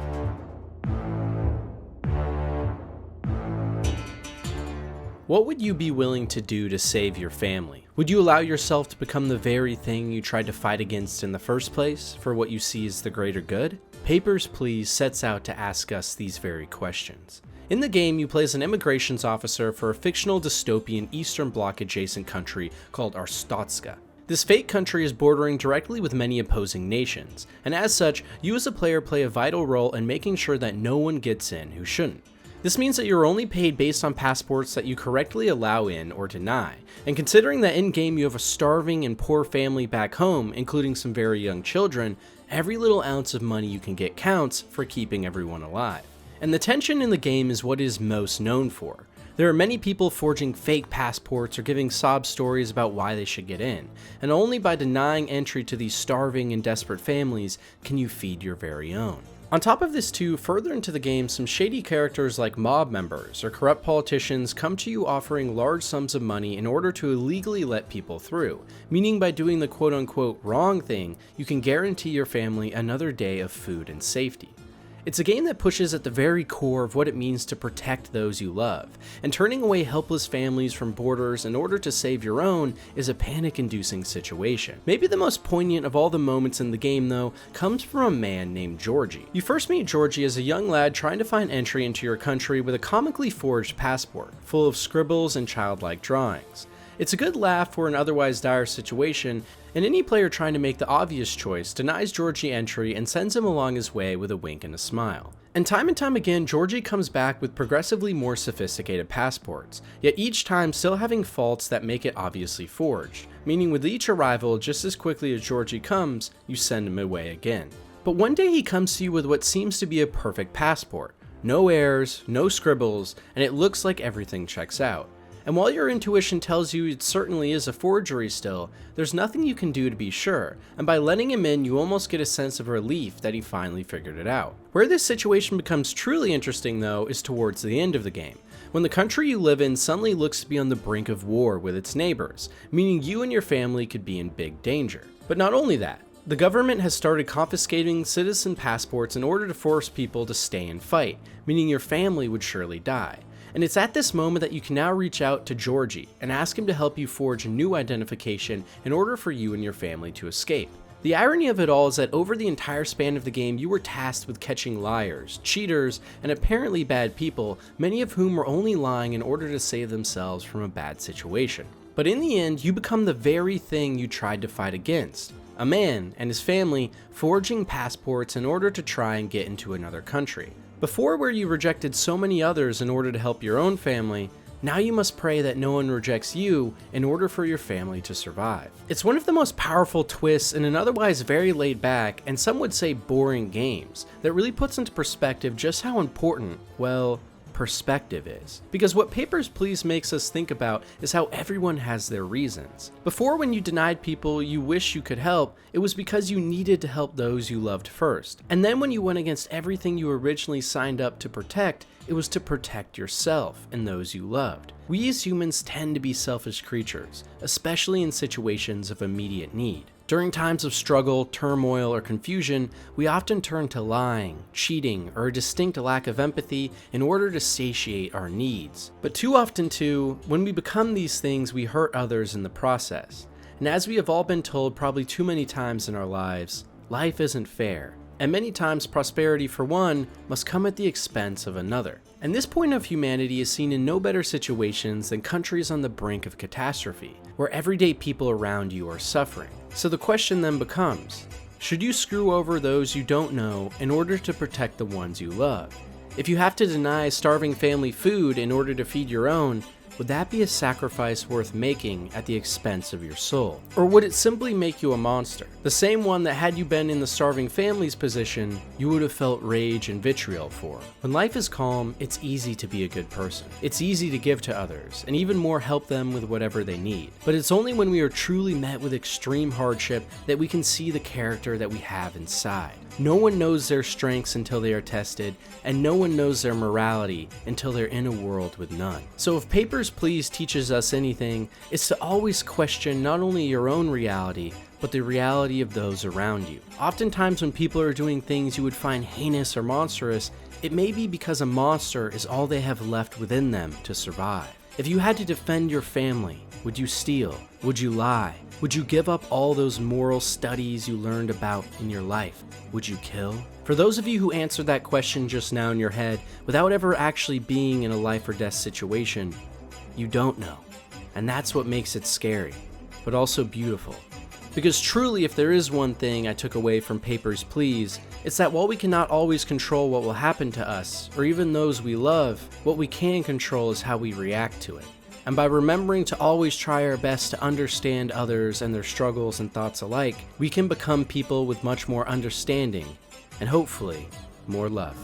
What would you be willing to do to save your family? Would you allow yourself to become the very thing you tried to fight against in the first place for what you see as the greater good? Papers, Please sets out to ask us these very questions. In the game, you play as an immigrations officer for a fictional dystopian Eastern Bloc adjacent country called Arstotzka. This fake country is bordering directly with many opposing nations, and as such, you as a player play a vital role in making sure that no one gets in who shouldn't. This means that you're only paid based on passports that you correctly allow in or deny, and considering that in-game you have a starving and poor family back home, including some very young children, every little ounce of money you can get counts for keeping everyone alive. And the tension in the game is what it is most known for. There are many people forging fake passports or giving sob stories about why they should get in, and only by denying entry to these starving and desperate families can you feed your very own. On top of this too, further into the game, some shady characters like mob members or corrupt politicians come to you offering large sums of money in order to illegally let people through, meaning by doing the quote-unquote wrong thing, you can guarantee your family another day of food and safety. It's a game that pushes at the very core of what it means to protect those you love, and turning away helpless families from borders in order to save your own is a panic-inducing situation. Maybe the most poignant of all the moments in the game, though, comes from a man named Georgie. You first meet Georgie as a young lad trying to find entry into your country with a comically forged passport, full of scribbles and childlike drawings. It's a good laugh for an otherwise dire situation, and any player trying to make the obvious choice denies Georgie entry and sends him along his way with a wink and a smile. And time again, Georgie comes back with progressively more sophisticated passports, yet each time still having faults that make it obviously forged, meaning with each arrival, just as quickly as Georgie comes, you send him away again. But one day he comes to you with what seems to be a perfect passport. No errors, no scribbles, and it looks like everything checks out. And while your intuition tells you it certainly is a forgery still, there's nothing you can do to be sure, and by letting him in you almost get a sense of relief that he finally figured it out. Where this situation becomes truly interesting though is towards the end of the game, when the country you live in suddenly looks to be on the brink of war with its neighbors, meaning you and your family could be in big danger. But not only that, the government has started confiscating citizen passports in order to force people to stay and fight, meaning your family would surely die. And it's at this moment that you can now reach out to Georgie and ask him to help you forge a new identification in order for you and your family to escape. The irony of it all is that over the entire span of the game, you were tasked with catching liars, cheaters, and apparently bad people, many of whom were only lying in order to save themselves from a bad situation. But in the end, you become the very thing you tried to fight against. A man and his family forging passports in order to try and get into another country. Before, where you rejected so many others in order to help your own family, now you must pray that no one rejects you in order for your family to survive. It's one of the most powerful twists in an otherwise very laid back, and some would say boring games, that really puts into perspective just how important, well, perspective is. Because what Papers, Please makes us think about is how everyone has their reasons. Before, when you denied people you wish you could help, it was because you needed to help those you loved first. And then when you went against everything you originally signed up to protect, it was to protect yourself and those you loved. We as humans tend to be selfish creatures, especially in situations of immediate need. During times of struggle, turmoil, or confusion, we often turn to lying, cheating, or a distinct lack of empathy in order to satiate our needs. But too often too, when we become these things, we hurt others in the process. And as we have all been told probably too many times in our lives, life isn't fair. And many times prosperity for one must come at the expense of another. And this point of humanity is seen in no better situations than countries on the brink of catastrophe, where everyday people around you are suffering. So the question then becomes, should you screw over those you don't know in order to protect the ones you love? If you have to deny a starving family food in order to feed your own, would that be a sacrifice worth making at the expense of your soul? Or would it simply make you a monster? The same one that had you been in the starving family's position, you would have felt rage and vitriol for. When life is calm, it's easy to be a good person. It's easy to give to others, and even more help them with whatever they need. But it's only when we are truly met with extreme hardship that we can see the character that we have inside. No one knows their strengths until they are tested, and no one knows their morality until they're in a world with none. So if Papers, Please teaches us anything, it's to always question not only your own reality, but the reality of those around you. Oftentimes when people are doing things you would find heinous or monstrous, it may be because a monster is all they have left within them to survive. If you had to defend your family, would you steal? Would you lie? Would you give up all those moral studies you learned about in your life? Would you kill? For those of you who answered that question just now in your head without ever actually being in a life or death situation, you don't know. And that's what makes it scary, but also beautiful. Because truly, if there is one thing I took away from Papers, Please, it's that while we cannot always control what will happen to us, or even those we love, what we can control is how we react to it. And by remembering to always try our best to understand others and their struggles and thoughts alike, we can become people with much more understanding, and hopefully, more love.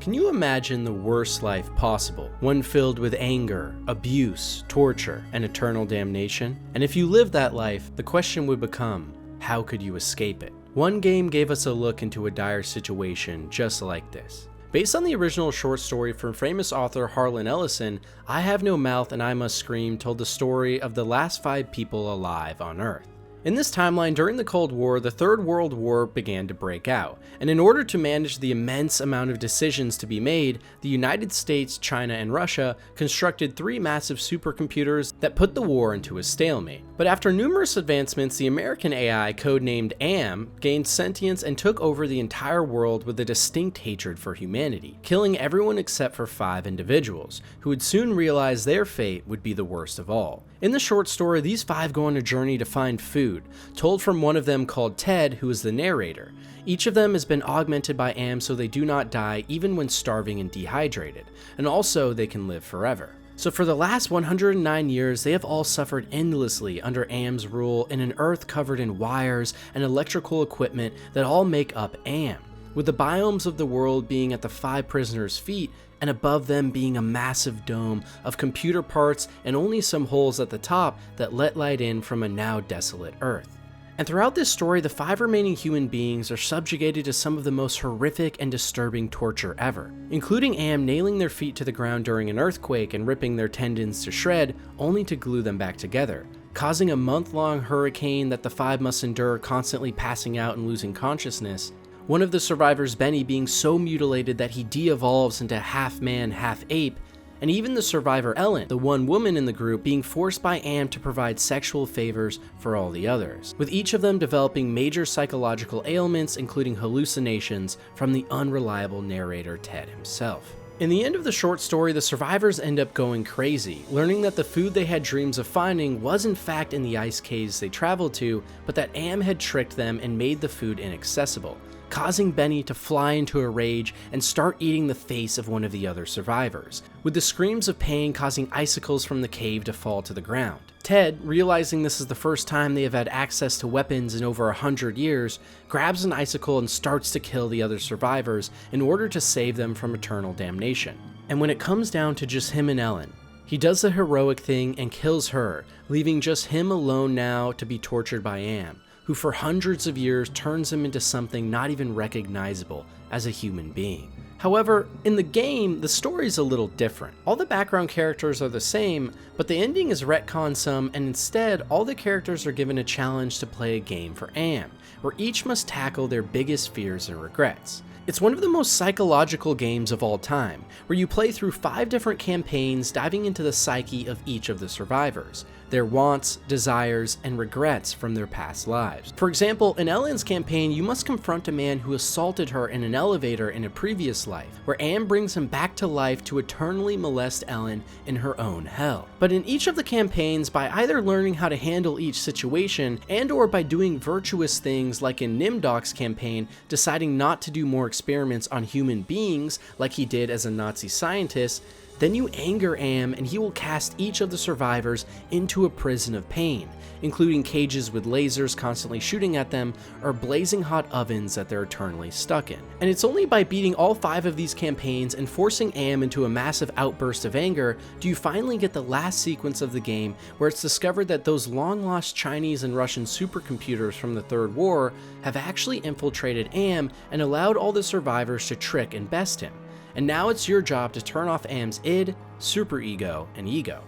Can you imagine the worst life possible? One filled with anger, abuse, torture, and eternal damnation? And if you lived that life, the question would become, how could you escape it? One game gave us a look into a dire situation just like this. Based on the original short story from famous author Harlan Ellison, I Have No Mouth and I Must Scream told the story of the last 5 people alive on Earth. In this timeline, during the Cold War, the Third World War began to break out, and in order to manage the immense amount of decisions to be made, the United States, China, and Russia constructed 3 massive supercomputers that put the war into a stalemate. But after numerous advancements, the American AI, codenamed AM, gained sentience and took over the entire world with a distinct hatred for humanity, killing everyone except for 5 individuals, who would soon realize their fate would be the worst of all. In the short story, these 5 go on a journey to find food, told from one of them called Ted, who is the narrator. Each of them has been augmented by AM so they do not die even when starving and dehydrated, and also they can live forever. So for the last 109 years, they have all suffered endlessly under AM's rule in an Earth covered in wires and electrical equipment that all make up AM, with the biomes of the world being at the 5 prisoners' feet, and above them being a massive dome of computer parts and only some holes at the top that let light in from a now desolate Earth. And throughout this story, the 5 remaining human beings are subjugated to some of the most horrific and disturbing torture ever, including AM nailing their feet to the ground during an earthquake and ripping their tendons to shred, only to glue them back together, causing a month-long hurricane that the 5 must endure, constantly passing out and losing consciousness. One of the survivors, Benny, being so mutilated that he de-evolves into half-man, half-ape, and even the survivor Ellen, the one woman in the group, being forced by AM to provide sexual favors for all the others, with each of them developing major psychological ailments, including hallucinations from the unreliable narrator Ted himself. In the end of the short story, the survivors end up going crazy, learning that the food they had dreams of finding was in fact in the ice caves they traveled to, but that AM had tricked them and made the food inaccessible, causing Benny to fly into a rage and start eating the face of one of the other survivors, with the screams of pain causing icicles from the cave to fall to the ground. Ted, realizing this is the first time they have had access to weapons in over 100 years, grabs an icicle and starts to kill the other survivors in order to save them from eternal damnation. And when it comes down to just him and Ellen, he does the heroic thing and kills her, leaving just him alone now to be tortured by AM, who for hundreds of years turns him into something not even recognizable as a human being. However, in the game, the story's a little different. All the background characters are the same, but the ending is retconned some, and instead, all the characters are given a challenge to play a game for AM, where each must tackle their biggest fears and regrets. It's one of the most psychological games of all time, where you play through 5 different campaigns diving into the psyche of each of the survivors, their wants, desires, and regrets from their past lives. For example, in Ellen's campaign, you must confront a man who assaulted her in an elevator in a previous life, where Anne brings him back to life to eternally molest Ellen in her own hell. But in each of the campaigns, by either learning how to handle each situation and or by doing virtuous things like in Nimdok's campaign, deciding not to do more experiments on human beings like he did as a Nazi scientist, Then you anger Am and he will cast each of the survivors into a prison of pain, including cages with lasers constantly shooting at them or blazing hot ovens that they're eternally stuck in. And it's only by beating all 5 of these campaigns and forcing Am into a massive outburst of anger do you finally get the last sequence of the game where it's discovered that those long-lost Chinese and Russian supercomputers from the Third War have actually infiltrated Am and allowed all the survivors to trick and best him. And now it's your job to turn off Am's id, superego, and ego.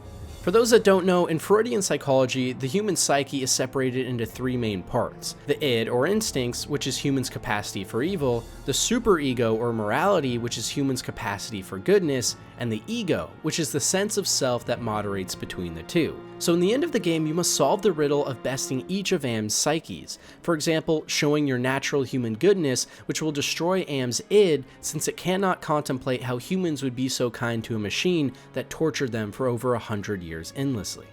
For those that don't know, in Freudian psychology, the human psyche is separated into 3 main parts. The id, or instincts, which is humans' capacity for evil, the superego, or morality, which is humans' capacity for goodness, and the ego, which is the sense of self that moderates between the two. So in the end of the game, you must solve the riddle of besting each of Am's psyches. For example, showing your natural human goodness, which will destroy Am's id, since it cannot contemplate how humans would be so kind to a machine that tortured them for over 100 years endlessly.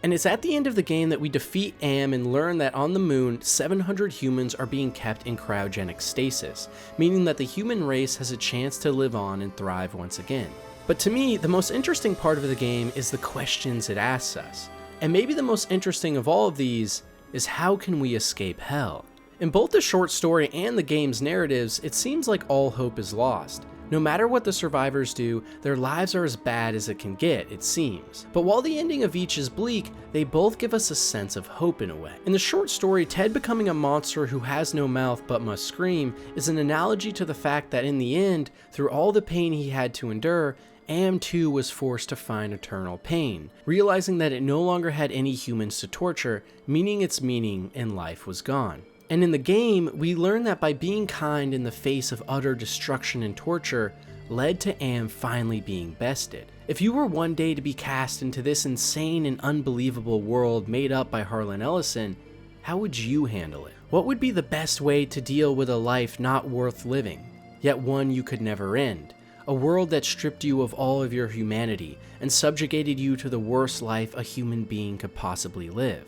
And it's at the end of the game that we defeat Am and learn that on the moon, 700 humans are being kept in cryogenic stasis, meaning that the human race has a chance to live on and thrive once again. But to me, the most interesting part of the game is the questions it asks us. And maybe the most interesting of all of these is how can we escape hell? In both the short story and the game's narratives, it seems like all hope is lost. No matter what the survivors do, their lives are as bad as it can get, it seems. But while the ending of each is bleak, they both give us a sense of hope in a way. In the short story, Ted becoming a monster who has no mouth but must scream is an analogy to the fact that in the end, through all the pain he had to endure, Am too was forced to find eternal pain, realizing that it no longer had any humans to torture, meaning its meaning in life was gone. And in the game, we learn that by being kind in the face of utter destruction and torture led to Am finally being bested. If you were one day to be cast into this insane and unbelievable world made up by Harlan Ellison, how would you handle it? What would be the best way to deal with a life not worth living, yet one you could never end? A world that stripped you of all of your humanity and subjugated you to the worst life a human being could possibly live.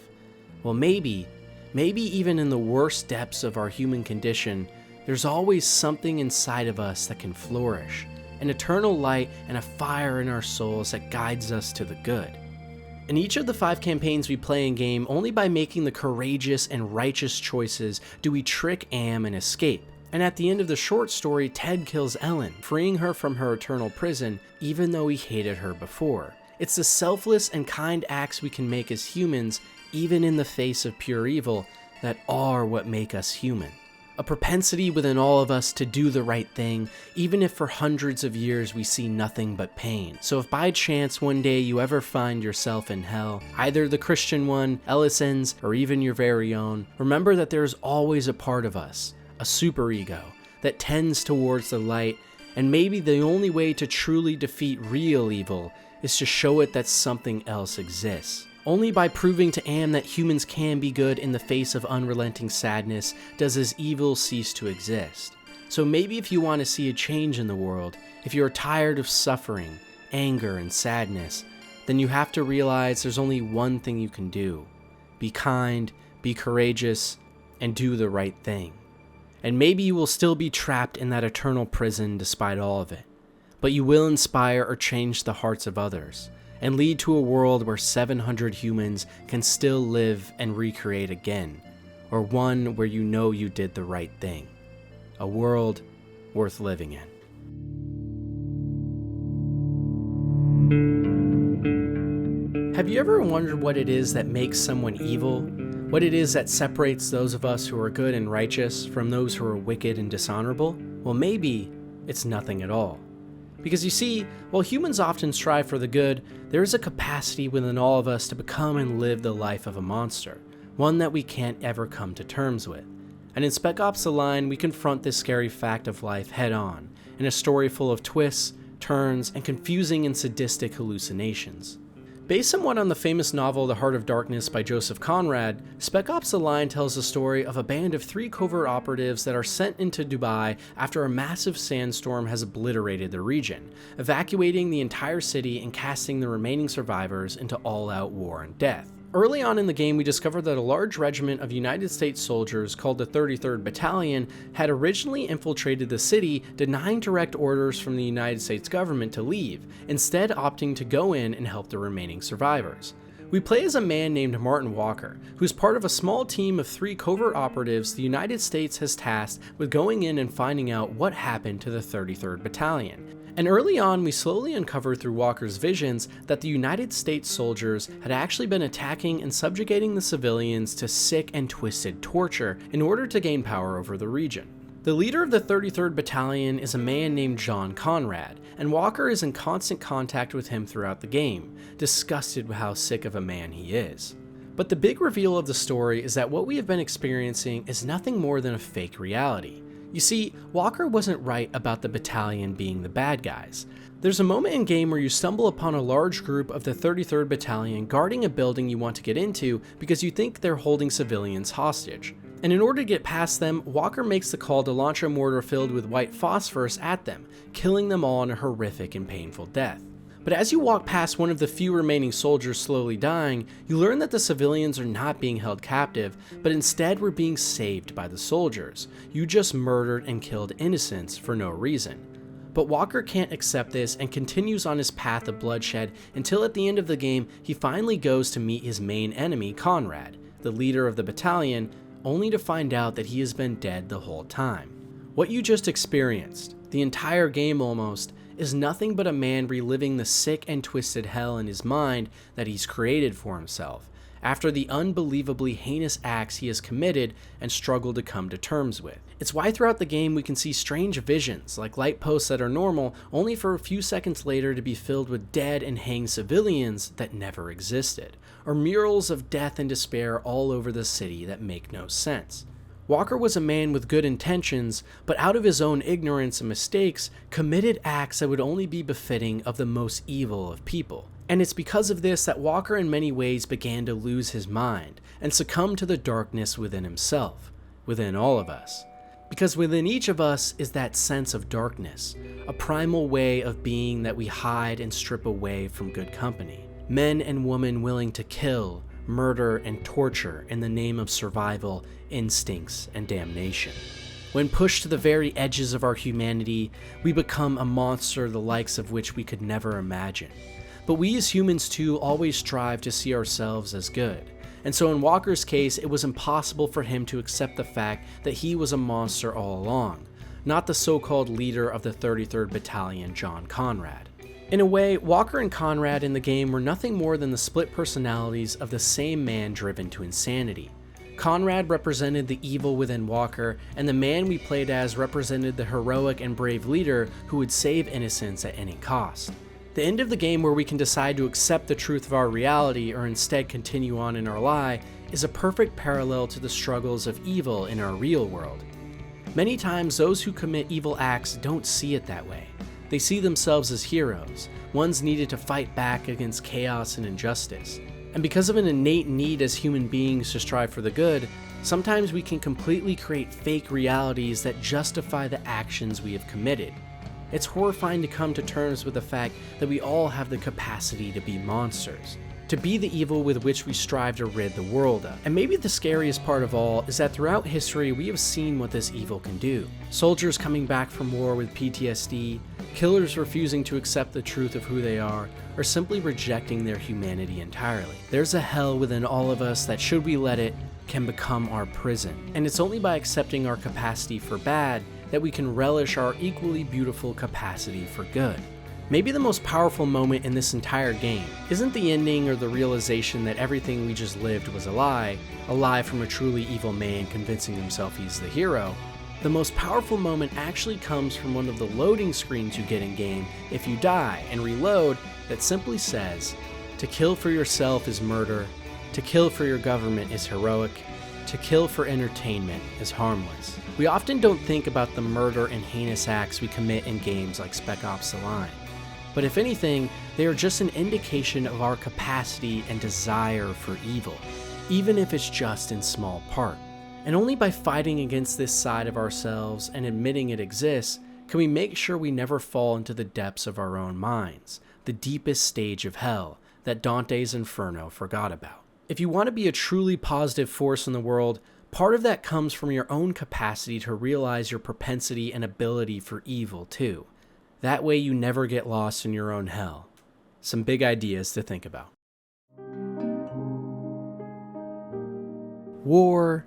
Well, maybe even in the worst depths of our human condition, there's always something inside of us that can flourish, an eternal light and a fire in our souls that guides us to the good. In each of the 5 campaigns we play in game, only by making the courageous and righteous choices do we trick Am and escape. And at the end of the short story, Ted kills Ellen, freeing her from her eternal prison, even though he hated her before. It's the selfless and kind acts we can make as humans, even in the face of pure evil, that are what make us human. A propensity within all of us to do the right thing, even if for hundreds of years we see nothing but pain. So if by chance one day you ever find yourself in hell, either the Christian one, Ellison's, or even your very own, remember that there is always a part of us, a superego, that tends towards the light, and maybe the only way to truly defeat real evil is to show it that something else exists. Only by proving to Am that humans can be good in the face of unrelenting sadness does his evil cease to exist. So maybe if you want to see a change in the world, if you're tired of suffering, anger, and sadness, then you have to realize there's only one thing you can do. Be kind, be courageous, and do the right thing. And maybe you will still be trapped in that eternal prison despite all of it, but you will inspire or change the hearts of others, and lead to a world where 700 humans can still live and recreate again, or one where you know you did the right thing. A world worth living in. Have you ever wondered what it is that makes someone evil? What it is that separates those of us who are good and righteous from those who are wicked and dishonorable? Well, maybe it's nothing at all. Because you see, while humans often strive for the good, there is a capacity within all of us to become and live the life of a monster, one that we can't ever come to terms with. And in Spec Ops The Line, we confront this scary fact of life head on, in a story full of twists, turns, and confusing and sadistic hallucinations. Based somewhat on the famous novel The Heart of Darkness by Joseph Conrad, Spec Ops The Line tells the story of a band of 3 covert operatives that are sent into Dubai after a massive sandstorm has obliterated the region, evacuating the entire city and casting the remaining survivors into all-out war and death. Early on in the game, we discovered that a large regiment of United States soldiers called the 33rd Battalion had originally infiltrated the city, denying direct orders from the United States government to leave, instead opting to go in and help the remaining survivors. We play as a man named Martin Walker, who's part of a small team of 3 covert operatives the United States has tasked with going in and finding out what happened to the 33rd Battalion. And early on, we slowly uncover through Walker's visions that the United States soldiers had actually been attacking and subjugating the civilians to sick and twisted torture in order to gain power over the region. The leader of the 33rd Battalion is a man named John Conrad, and Walker is in constant contact with him throughout the game, disgusted with how sick of a man he is. But the big reveal of the story is that what we have been experiencing is nothing more than a fake reality. You see, Walker wasn't right about the battalion being the bad guys. There's a moment in game where you stumble upon a large group of the 33rd Battalion guarding a building you want to get into because you think they're holding civilians hostage. And in order to get past them, Walker makes the call to launch a mortar filled with white phosphorus at them, killing them all in a horrific and painful death. But as you walk past one of the few remaining soldiers slowly dying, you learn that the civilians are not being held captive, but instead were being saved by the soldiers. You just murdered and killed innocents for no reason. But Walker can't accept this and continues on his path of bloodshed until at the end of the game, he finally goes to meet his main enemy, Conrad, the leader of the battalion, only to find out that he has been dead the whole time. What you just experienced, the entire game almost, is nothing but a man reliving the sick and twisted hell in his mind that he's created for himself, after the unbelievably heinous acts he has committed and struggled to come to terms with. It's why throughout the game we can see strange visions, like light posts that are normal, only for a few seconds later to be filled with dead and hanged civilians that never existed, or murals of death and despair all over the city that make no sense. Walker was a man with good intentions, but out of his own ignorance and mistakes, committed acts that would only be befitting of the most evil of people. And it's because of this that Walker in many ways began to lose his mind and succumb to the darkness within himself, within all of us. Because within each of us is that sense of darkness, a primal way of being that we hide and strip away from good company. Men and women willing to kill, murder, and torture in the name of survival, instincts, and damnation. When pushed to the very edges of our humanity, we become a monster the likes of which we could never imagine. But we as humans too always strive to see ourselves as good. And so in Walker's case, it was impossible for him to accept the fact that he was a monster all along, not the so-called leader of the 33rd Battalion, John Conrad. In a way, Walker and Conrad in the game were nothing more than the split personalities of the same man driven to insanity. Conrad represented the evil within Walker, and the man we played as represented the heroic and brave leader who would save innocents at any cost. The end of the game, where we can decide to accept the truth of our reality or instead continue on in our lie, is a perfect parallel to the struggles of evil in our real world. Many times those who commit evil acts don't see it that way. They see themselves as heroes, ones needed to fight back against chaos and injustice. And because of an innate need as human beings to strive for the good, sometimes we can completely create fake realities that justify the actions we have committed. It's horrifying to come to terms with the fact that we all have the capacity to be monsters, to be the evil with which we strive to rid the world of. And maybe the scariest part of all is that throughout history we have seen what this evil can do. Soldiers coming back from war with PTSD, killers refusing to accept the truth of who they are, or simply rejecting their humanity entirely. There's a hell within all of us that, should we let it, can become our prison. And it's only by accepting our capacity for bad that we can relish our equally beautiful capacity for good. Maybe the most powerful moment in this entire game isn't the ending or the realization that everything we just lived was a lie from a truly evil man convincing himself he's the hero. The most powerful moment actually comes from one of the loading screens you get in game if you die and reload that simply says, "To kill for yourself is murder, to kill for your government is heroic, to kill for entertainment is harmless." We often don't think about the murder and heinous acts we commit in games like Spec Ops The Line. But if anything, they are just an indication of our capacity and desire for evil, even if it's just in small part. And only by fighting against this side of ourselves and admitting it exists, can we make sure we never fall into the depths of our own minds, the deepest stage of hell that Dante's Inferno forgot about. If you want to be a truly positive force in the world, part of that comes from your own capacity to realize your propensity and ability for evil, too. That way you never get lost in your own hell. Some big ideas to think about. War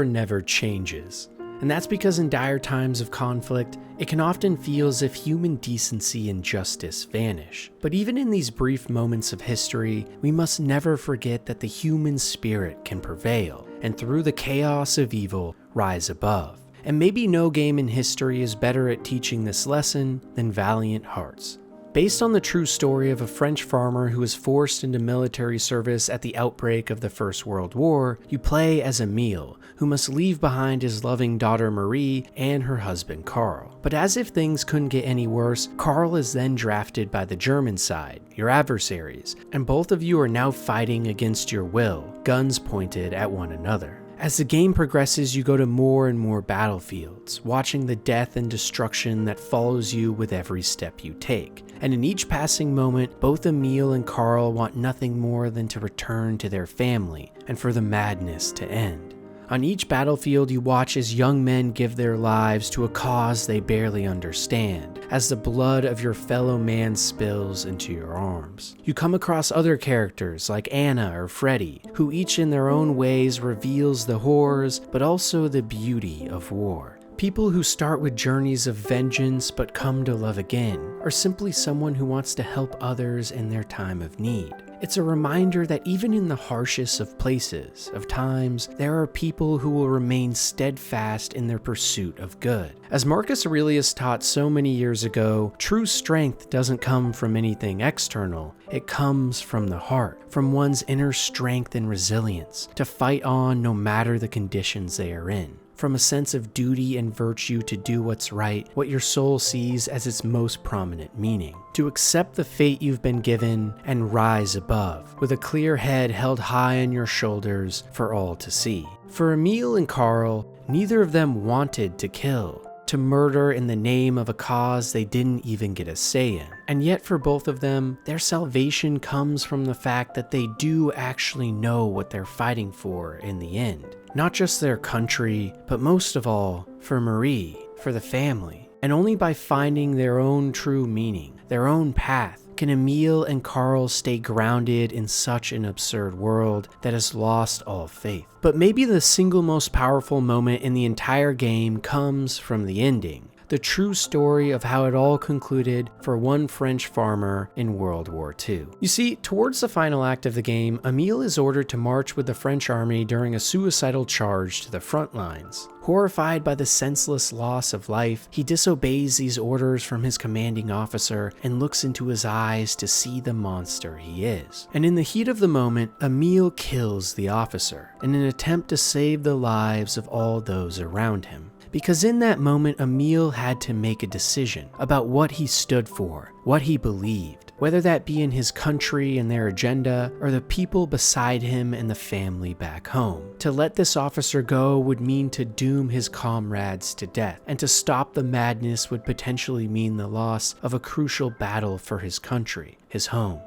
never changes. And that's because in dire times of conflict, it can often feel as if human decency and justice vanish. But even in these brief moments of history, we must never forget that the human spirit can prevail, and through the chaos of evil, rise above. And maybe no game in history is better at teaching this lesson than Valiant Hearts. Based on the true story of a French farmer who was forced into military service at the outbreak of the First World War, you play as Emile, who must leave behind his loving daughter Marie and her husband Karl. But as if things couldn't get any worse, Karl is then drafted by the German side, your adversaries, and both of you are now fighting against your will, guns pointed at one another. As the game progresses, you go to more and more battlefields, watching the death and destruction that follows you with every step you take. And in each passing moment, both Emile and Karl want nothing more than to return to their family and for the madness to end. On each battlefield, you watch as young men give their lives to a cause they barely understand, as the blood of your fellow man spills into your arms. You come across other characters like Anna or Freddy, who each in their own ways reveals the horrors, but also the beauty of war. People who start with journeys of vengeance but come to love again, or simply someone who wants to help others in their time of need. It's a reminder that even in the harshest of places, of times, there are people who will remain steadfast in their pursuit of good. As Marcus Aurelius taught so many years ago, true strength doesn't come from anything external. It comes from the heart, from one's inner strength and resilience, to fight on no matter the conditions they are in. From a sense of duty and virtue to do what's right, what your soul sees as its most prominent meaning. To accept the fate you've been given and rise above, with a clear head held high on your shoulders for all to see. For Emile and Karl, neither of them wanted to kill, to murder in the name of a cause they didn't even get a say in. And yet for both of them, their salvation comes from the fact that they do actually know what they're fighting for in the end. Not just their country, but most of all, for Marie, for the family. And only by finding their own true meaning, their own path, can Emile and Karl stay grounded in such an absurd world that has lost all faith. But maybe the single most powerful moment in the entire game comes from the ending. The true story of how it all concluded for one French farmer in World War II. You see, towards the final act of the game, Emile is ordered to march with the French army during a suicidal charge to the front lines. Horrified by the senseless loss of life, he disobeys these orders from his commanding officer and looks into his eyes to see the monster he is. And in the heat of the moment, Emile kills the officer in an attempt to save the lives of all those around him. Because in that moment, Emile had to make a decision about what he stood for, what he believed, whether that be in his country and their agenda, or the people beside him and the family back home. To let this officer go would mean to doom his comrades to death, and to stop the madness would potentially mean the loss of a crucial battle for his country, his home.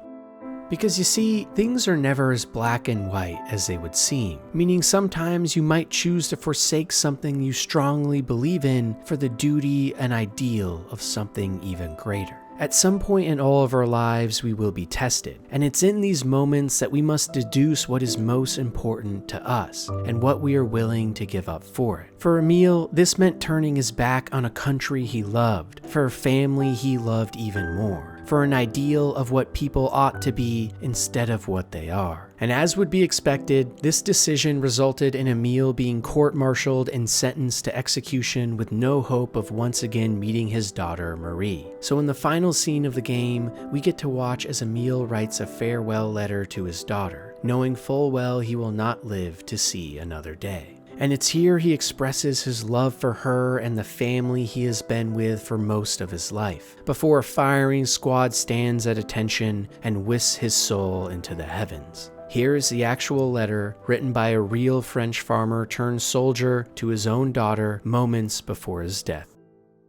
Because you see, things are never as black and white as they would seem, meaning sometimes you might choose to forsake something you strongly believe in for the duty and ideal of something even greater. At some point in all of our lives, we will be tested, and it's in these moments that we must deduce what is most important to us and what we are willing to give up for it. For Emile, this meant turning his back on a country he loved, for a family he loved even more, for an ideal of what people ought to be instead of what they are. And as would be expected, this decision resulted in Emile being court-martialed and sentenced to execution with no hope of once again meeting his daughter Marie. So in the final scene of the game, we get to watch as Emile writes a farewell letter to his daughter, knowing full well he will not live to see another day. And it's here he expresses his love for her and the family he has been with for most of his life, before a firing squad stands at attention and whisks his soul into the heavens. Here is the actual letter written by a real French farmer turned soldier to his own daughter moments before his death.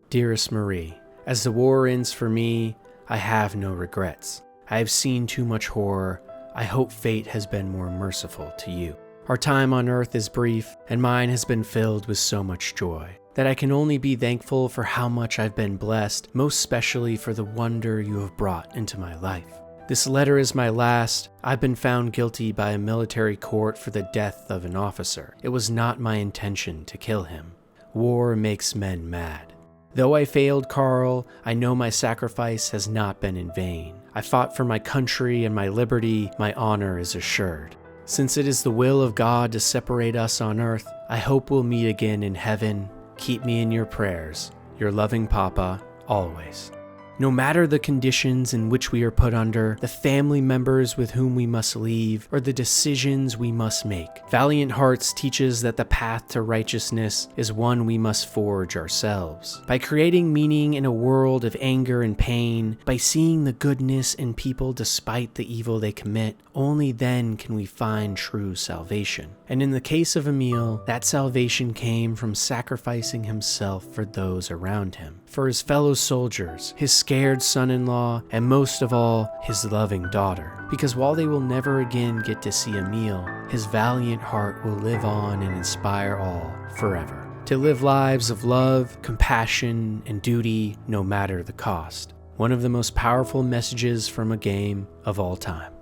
Dearest Marie, as the war ends for me, I have no regrets. I have seen too much horror. I hope fate has been more merciful to you. Our time on Earth is brief, and mine has been filled with so much joy that I can only be thankful for how much I've been blessed, most especially for the wonder you have brought into my life. This letter is my last. I've been found guilty by a military court for the death of an officer. It was not my intention to kill him. War makes men mad. Though I failed Carl, I know my sacrifice has not been in vain. I fought for my country and my liberty. My honor is assured. Since it is the will of God to separate us on earth, I hope we'll meet again in heaven. Keep me in your prayers. Your loving Papa, always. No matter the conditions in which we are put under, the family members with whom we must leave, or the decisions we must make, Valiant Hearts teaches that the path to righteousness is one we must forge ourselves. By creating meaning in a world of anger and pain, by seeing the goodness in people despite the evil they commit, only then can we find true salvation. And in the case of Emil, that salvation came from sacrificing himself for those around him, for his fellow soldiers, his scared son-in-law, and most of all, his loving daughter. Because while they will never again get to see Emil, his valiant heart will live on and inspire all forever. To live lives of love, compassion, and duty, no matter the cost. One of the most powerful messages from a game of all time.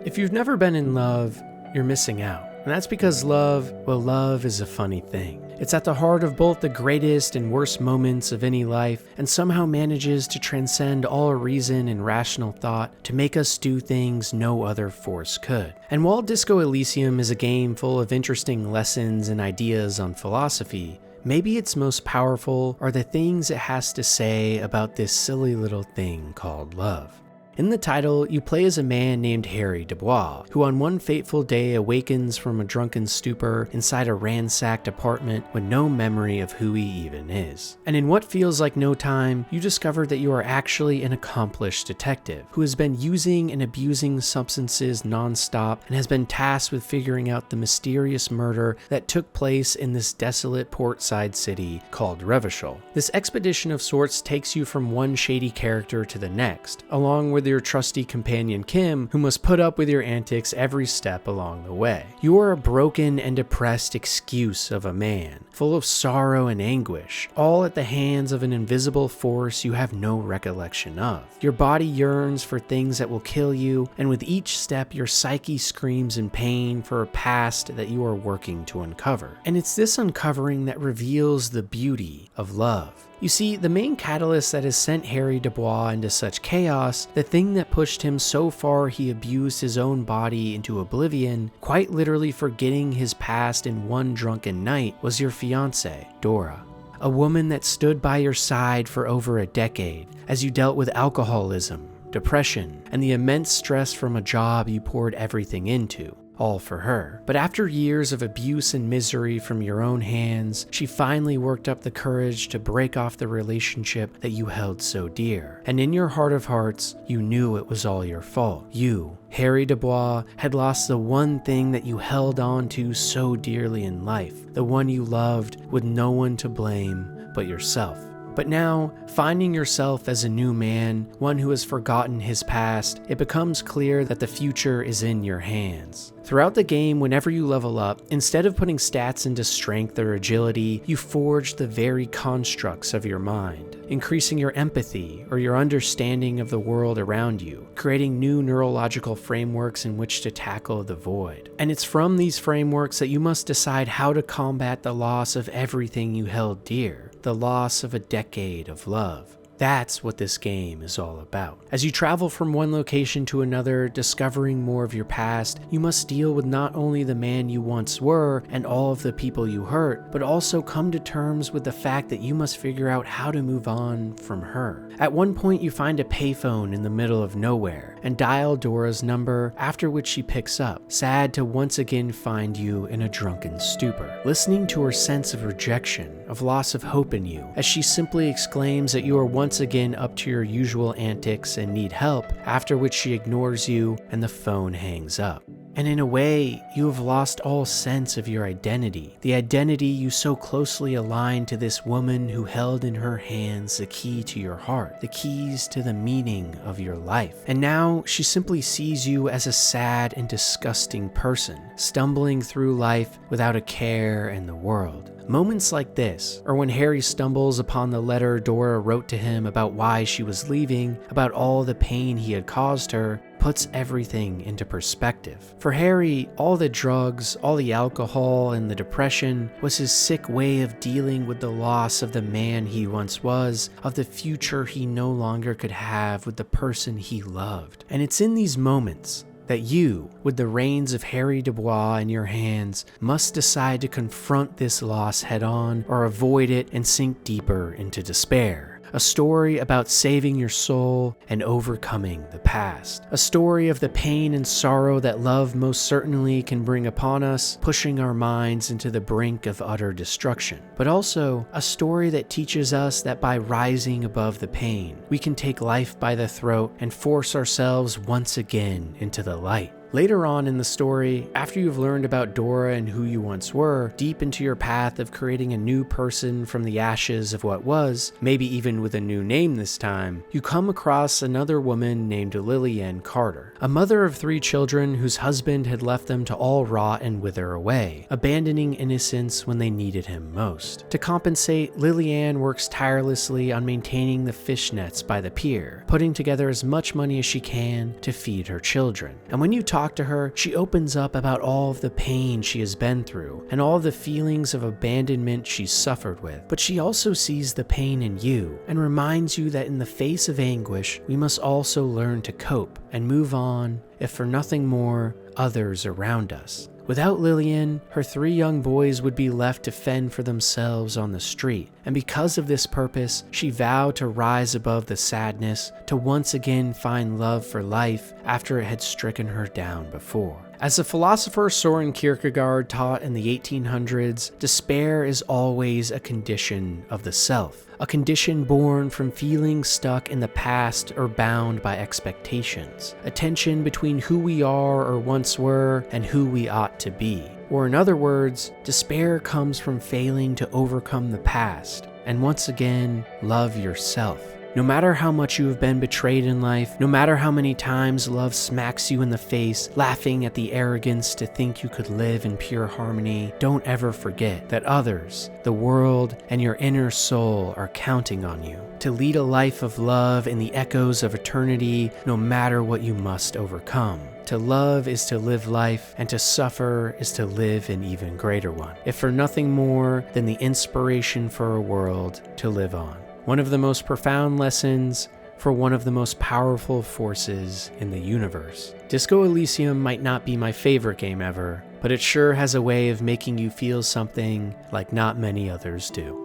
If you've never been in love, you're missing out. And that's because love is a funny thing. It's at the heart of both the greatest and worst moments of any life, and somehow manages to transcend all reason and rational thought to make us do things no other force could. And while Disco Elysium is a game full of interesting lessons and ideas on philosophy, maybe its most powerful are the things it has to say about this silly little thing called love. In the title, you play as a man named Harry Dubois, who on one fateful day awakens from a drunken stupor inside a ransacked apartment with no memory of who he even is. And in what feels like no time, you discover that you are actually an accomplished detective who has been using and abusing substances nonstop and has been tasked with figuring out the mysterious murder that took place in this desolate portside city called Revachol. This expedition of sorts takes you from one shady character to the next, along with your trusty companion Kim, who must put up with your antics every step along the way. You are a broken and depressed excuse of a man, full of sorrow and anguish, all at the hands of an invisible force you have no recollection of. Your body yearns for things that will kill you, and with each step your psyche screams in pain for a past that you are working to uncover. And it's this uncovering that reveals the beauty of love. You see, the main catalyst that has sent Harry Dubois into such chaos, the thing that pushed him so far he abused his own body into oblivion, quite literally forgetting his past in one drunken night, was your fiancée, Dora. A woman that stood by your side for over a decade as you dealt with alcoholism, depression, and the immense stress from a job you poured everything into. All for her. But after years of abuse and misery from your own hands, she finally worked up the courage to break off the relationship that you held so dear. And in your heart of hearts, you knew it was all your fault. You, Harry Dubois, had lost the one thing that you held on to so dearly in life, the one you loved with no one to blame but yourself. But now, finding yourself as a new man, one who has forgotten his past, it becomes clear that the future is in your hands. Throughout the game, whenever you level up, instead of putting stats into strength or agility, you forge the very constructs of your mind, increasing your empathy or your understanding of the world around you, creating new neurological frameworks in which to tackle the void. And it's from these frameworks that you must decide how to combat the loss of everything you held dear, the loss of a decade of love. That's what this game is all about. As you travel from one location to another, discovering more of your past, you must deal with not only the man you once were and all of the people you hurt, but also come to terms with the fact that you must figure out how to move on from her. At one point, you find a payphone in the middle of nowhere and dial Dora's number, after which she picks up, sad to once again find you in a drunken stupor. Listening to her sense of rejection, of loss of hope in you, as she simply exclaims that you are once again up to your usual antics and need help, after which she ignores you and the phone hangs up. And in a way, you have lost all sense of your identity, the identity you so closely aligned to this woman who held in her hands the key to your heart, the keys to the meaning of your life. And now she simply sees you as a sad and disgusting person, stumbling through life without a care in the world. Moments like this, or when Harry stumbles upon the letter Dora wrote to him about why she was leaving, about all the pain he had caused her, puts everything into perspective. For Harry, all the drugs, all the alcohol, and the depression was his sick way of dealing with the loss of the man he once was, of the future he no longer could have with the person he loved. And it's in these moments that you, with the reins of Harry Dubois in your hands, must decide to confront this loss head on or avoid it and sink deeper into despair. A story about saving your soul and overcoming the past. A story of the pain and sorrow that love most certainly can bring upon us, pushing our minds into the brink of utter destruction. But also a story that teaches us that by rising above the pain, we can take life by the throat and force ourselves once again into the light. Later on in the story, after you've learned about Dora and who you once were, deep into your path of creating a new person from the ashes of what was, maybe even with a new name this time, you come across another woman named Lillian Carter, a mother of 3 children whose husband had left them to all rot and wither away, abandoning innocence when they needed him most. To compensate, Lillian works tirelessly on maintaining the fishnets by the pier, putting together as much money as she can to feed her children. And when you talk to her, she opens up about all of the pain she has been through and all the feelings of abandonment she's suffered with. But she also sees the pain in you and reminds you that in the face of anguish, we must also learn to cope and move on, if for nothing more, others around us. Without Lillian, her 3 young boys would be left to fend for themselves on the street, and because of this purpose, she vowed to rise above the sadness, to once again find love for life after it had stricken her down before. As the philosopher Soren Kierkegaard taught in the 1800s, despair is always a condition of the self, a condition born from feeling stuck in the past or bound by expectations, a tension between who we are or once were and who we ought to be. Or in other words, despair comes from failing to overcome the past and once again love yourself. No matter how much you have been betrayed in life, no matter how many times love smacks you in the face, laughing at the arrogance to think you could live in pure harmony, don't ever forget that others, the world, and your inner soul are counting on you to lead a life of love in the echoes of eternity, no matter what you must overcome. To love is to live life, and to suffer is to live an even greater one, if for nothing more than the inspiration for a world to live on. One of the most profound lessons for one of the most powerful forces in the universe. Disco Elysium might not be my favorite game ever, but it sure has a way of making you feel something like not many others do.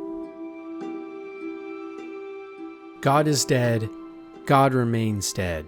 God is dead, God remains dead,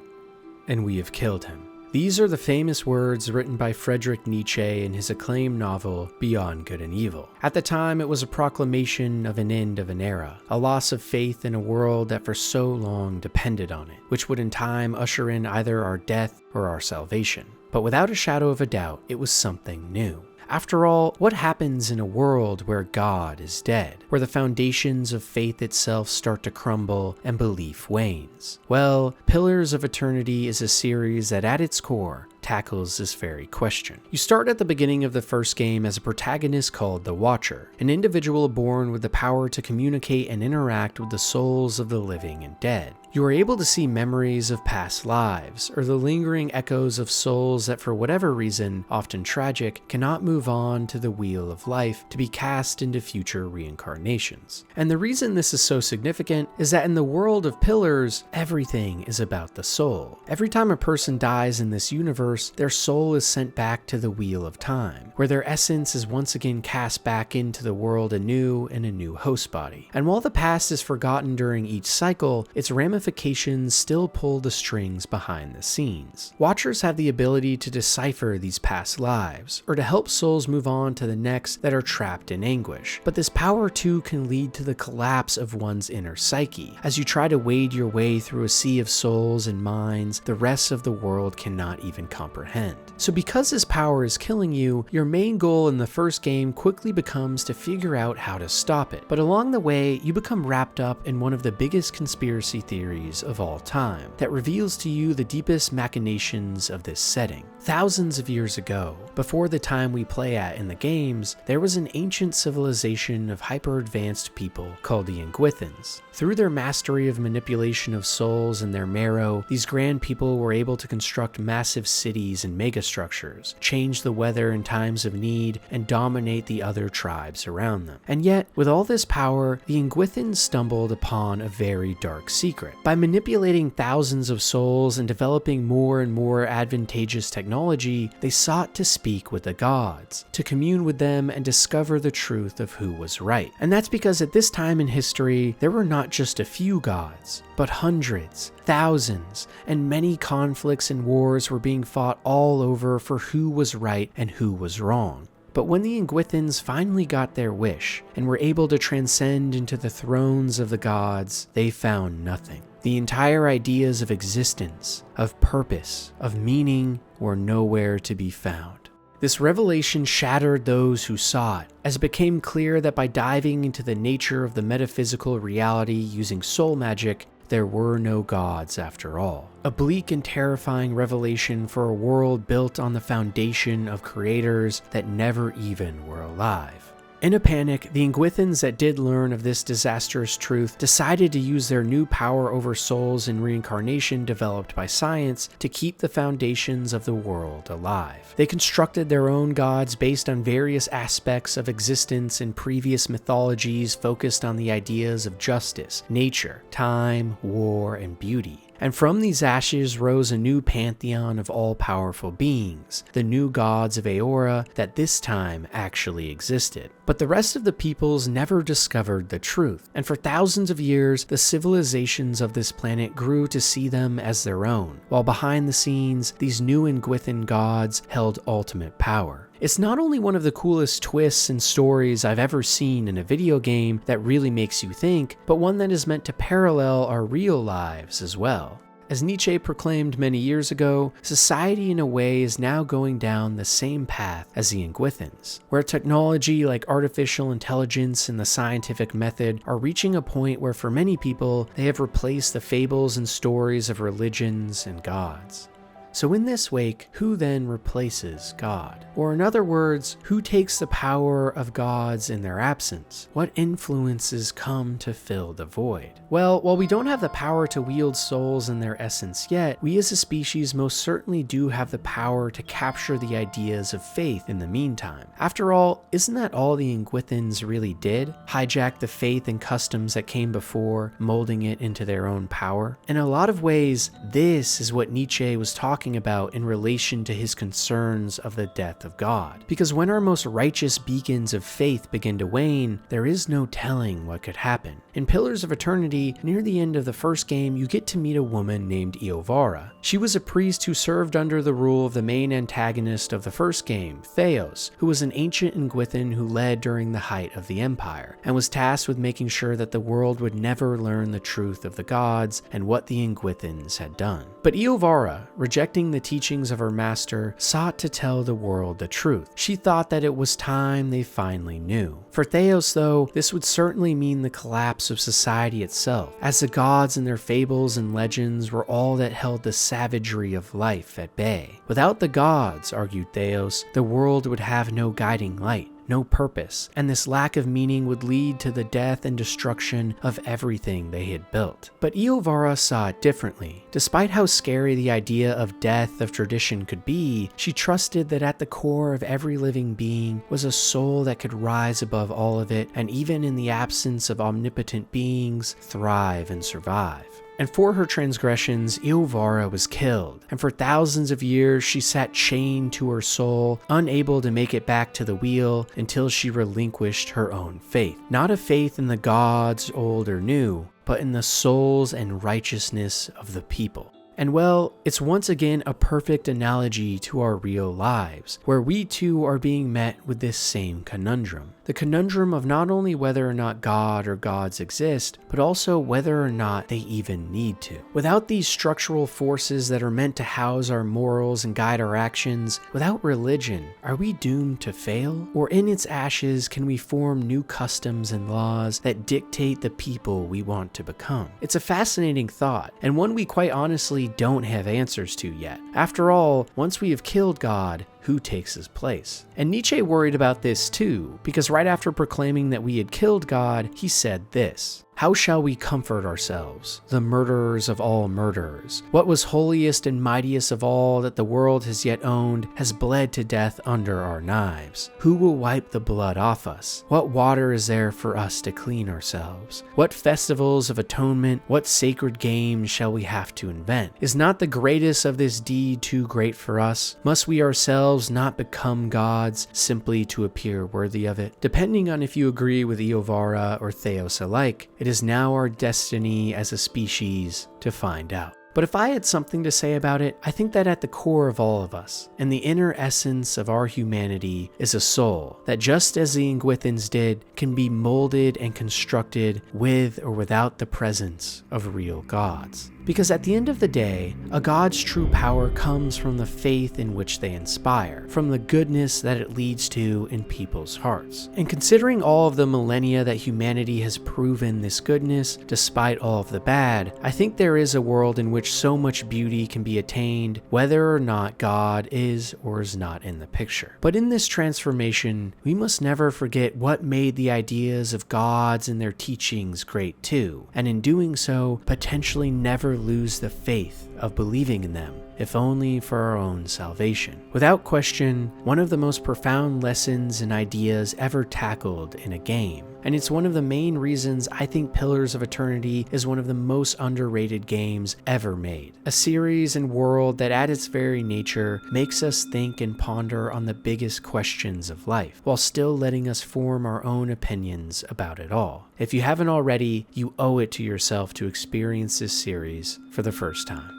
and we have killed him. These are the famous words written by Friedrich Nietzsche in his acclaimed novel, Beyond Good and Evil. At the time, it was a proclamation of an end of an era, a loss of faith in a world that for so long depended on it, which would in time usher in either our death or our salvation. But without a shadow of a doubt, it was something new. After all, what happens in a world where God is dead, where the foundations of faith itself start to crumble and belief wanes? Well, Pillars of Eternity is a series that at its core tackles this very question. You start at the beginning of the first game as a protagonist called the Watcher, an individual born with the power to communicate and interact with the souls of the living and dead. You are able to see memories of past lives, or the lingering echoes of souls that for whatever reason, often tragic, cannot move on to the wheel of life to be cast into future reincarnations. And the reason this is so significant is that in the world of Pillars, everything is about the soul. Every time a person dies in this universe, their soul is sent back to the wheel of time, where their essence is once again cast back into the world anew in a new host body. And while the past is forgotten during each cycle, its ramifications ramifications still pull the strings behind the scenes. Watchers have the ability to decipher these past lives, or to help souls move on to the next that are trapped in anguish. But this power too can lead to the collapse of one's inner psyche. As you try to wade your way through a sea of souls and minds the rest of the world cannot even comprehend. So because this power is killing you, your main goal in the first game quickly becomes to figure out how to stop it. But along the way, you become wrapped up in one of the biggest conspiracy theories of all time that reveals to you the deepest machinations of this setting. Thousands of years ago, before the time we play at in the games, there was an ancient civilization of hyper-advanced people called the Inguithans. Through their mastery of manipulation of souls and their marrow, these grand people were able to construct massive cities and megastructures, change the weather in times of need, and dominate the other tribes around them. And yet, with all this power, the Inguithans stumbled upon a very dark secret. By manipulating thousands of souls and developing more and more advantageous technology, they sought to speak with the gods, to commune with them and discover the truth of who was right. And that's because at this time in history, there were not just a few gods, but hundreds, thousands, and many conflicts and wars were being fought all over for who was right and who was wrong. But when the Inguithans finally got their wish and were able to transcend into the thrones of the gods, they found nothing. The entire ideas of existence, of purpose, of meaning were nowhere to be found. This revelation shattered those who saw it, as it became clear that by diving into the nature of the metaphysical reality using soul magic, there were no gods after all. A bleak and terrifying revelation for a world built on the foundation of creators that never even were alive. In a panic, the Inguithans that did learn of this disastrous truth decided to use their new power over souls and reincarnation developed by science to keep the foundations of the world alive. They constructed their own gods based on various aspects of existence in previous mythologies focused on the ideas of justice, nature, time, war, and beauty. And from these ashes rose a new pantheon of all-powerful beings, the new gods of Aora that this time actually existed. But the rest of the peoples never discovered the truth, and for thousands of years, the civilizations of this planet grew to see them as their own, while behind the scenes, these new Inguithan gods held ultimate power. It's not only one of the coolest twists and stories I've ever seen in a video game that really makes you think, but one that is meant to parallel our real lives as well. As Nietzsche proclaimed many years ago, society in a way is now going down the same path as the Inguithans, where technology like artificial intelligence and the scientific method are reaching a point where for many people, they have replaced the fables and stories of religions and gods. So in this wake, who then replaces God? Or in other words, who takes the power of gods in their absence? What influences come to fill the void? Well, while we don't have the power to wield souls in their essence yet, we as a species most certainly do have the power to capture the ideas of faith in the meantime. After all, isn't that all the Inguithans really did? Hijack the faith and customs that came before, molding it into their own power? In a lot of ways, this is what Nietzsche was talking about in relation to his concerns of the death of God. Because when our most righteous beacons of faith begin to wane, there is no telling what could happen. In Pillars of Eternity, near the end of the first game, you get to meet a woman named Eovara. She was a priest who served under the rule of the main antagonist of the first game, Theos, who was an ancient Inguithan who led during the height of the Empire, and was tasked with making sure that the world would never learn the truth of the gods and what the Inguithans had done. But Eovara, rejecting the teachings of her master, sought to tell the world the truth. She thought that it was time they finally knew. For Theos, though, this would certainly mean the collapse of society itself, as the gods and their fables and legends were all that held the savagery of life at bay. Without the gods, argued Theos, the world would have no guiding light, no purpose, and this lack of meaning would lead to the death and destruction of everything they had built. But Eovara saw it differently. Despite how scary the idea of death of tradition could be, she trusted that at the core of every living being was a soul that could rise above all of it, and even in the absence of omnipotent beings, thrive and survive. And for her transgressions, Eovara was killed, and for thousands of years she sat chained to her soul, unable to make it back to the wheel until she relinquished her own faith. Not a faith in the gods, old or new, but in the souls and righteousness of the people. And well, it's once again a perfect analogy to our real lives, where we too are being met with this same conundrum. The conundrum of not only whether or not God or gods exist, but also whether or not they even need to. Without these structural forces that are meant to house our morals and guide our actions, without religion, are we doomed to fail? Or in its ashes, can we form new customs and laws that dictate the people we want to become? It's a fascinating thought, and one we quite honestly don't have answers to yet. After all, once we have killed God, who takes his place? And Nietzsche worried about this too, because right after proclaiming that we had killed God, he said this: "How shall we comfort ourselves, the murderers of all murderers? What was holiest and mightiest of all that the world has yet owned has bled to death under our knives. Who will wipe the blood off us? What water is there for us to clean ourselves? What festivals of atonement, what sacred games shall we have to invent? Is not the greatest of this deed too great for us? Must we ourselves not become gods simply to appear worthy of it?" Depending on if you agree with Eovara or Theos alike, it is now our destiny as a species to find out. But if I had something to say about it, I think that at the core of all of us, and the inner essence of our humanity, is a soul that, just as the Ingwithans did, can be molded and constructed with or without the presence of real gods. Because at the end of the day, a god's true power comes from the faith in which they inspire, from the goodness that it leads to in people's hearts. And considering all of the millennia that humanity has proven this goodness, despite all of the bad, I think there is a world in which so much beauty can be attained, whether or not God is or is not in the picture. But in this transformation, we must never forget what made the ideas of gods and their teachings great too, and in doing so, potentially never lose the faith of believing in them, if only for our own salvation. Without question, one of the most profound lessons and ideas ever tackled in a game. And it's one of the main reasons I think Pillars of Eternity is one of the most underrated games ever made. A series and world that at its very nature makes us think and ponder on the biggest questions of life, while still letting us form our own opinions about it all. If you haven't already, you owe it to yourself to experience this series for the first time.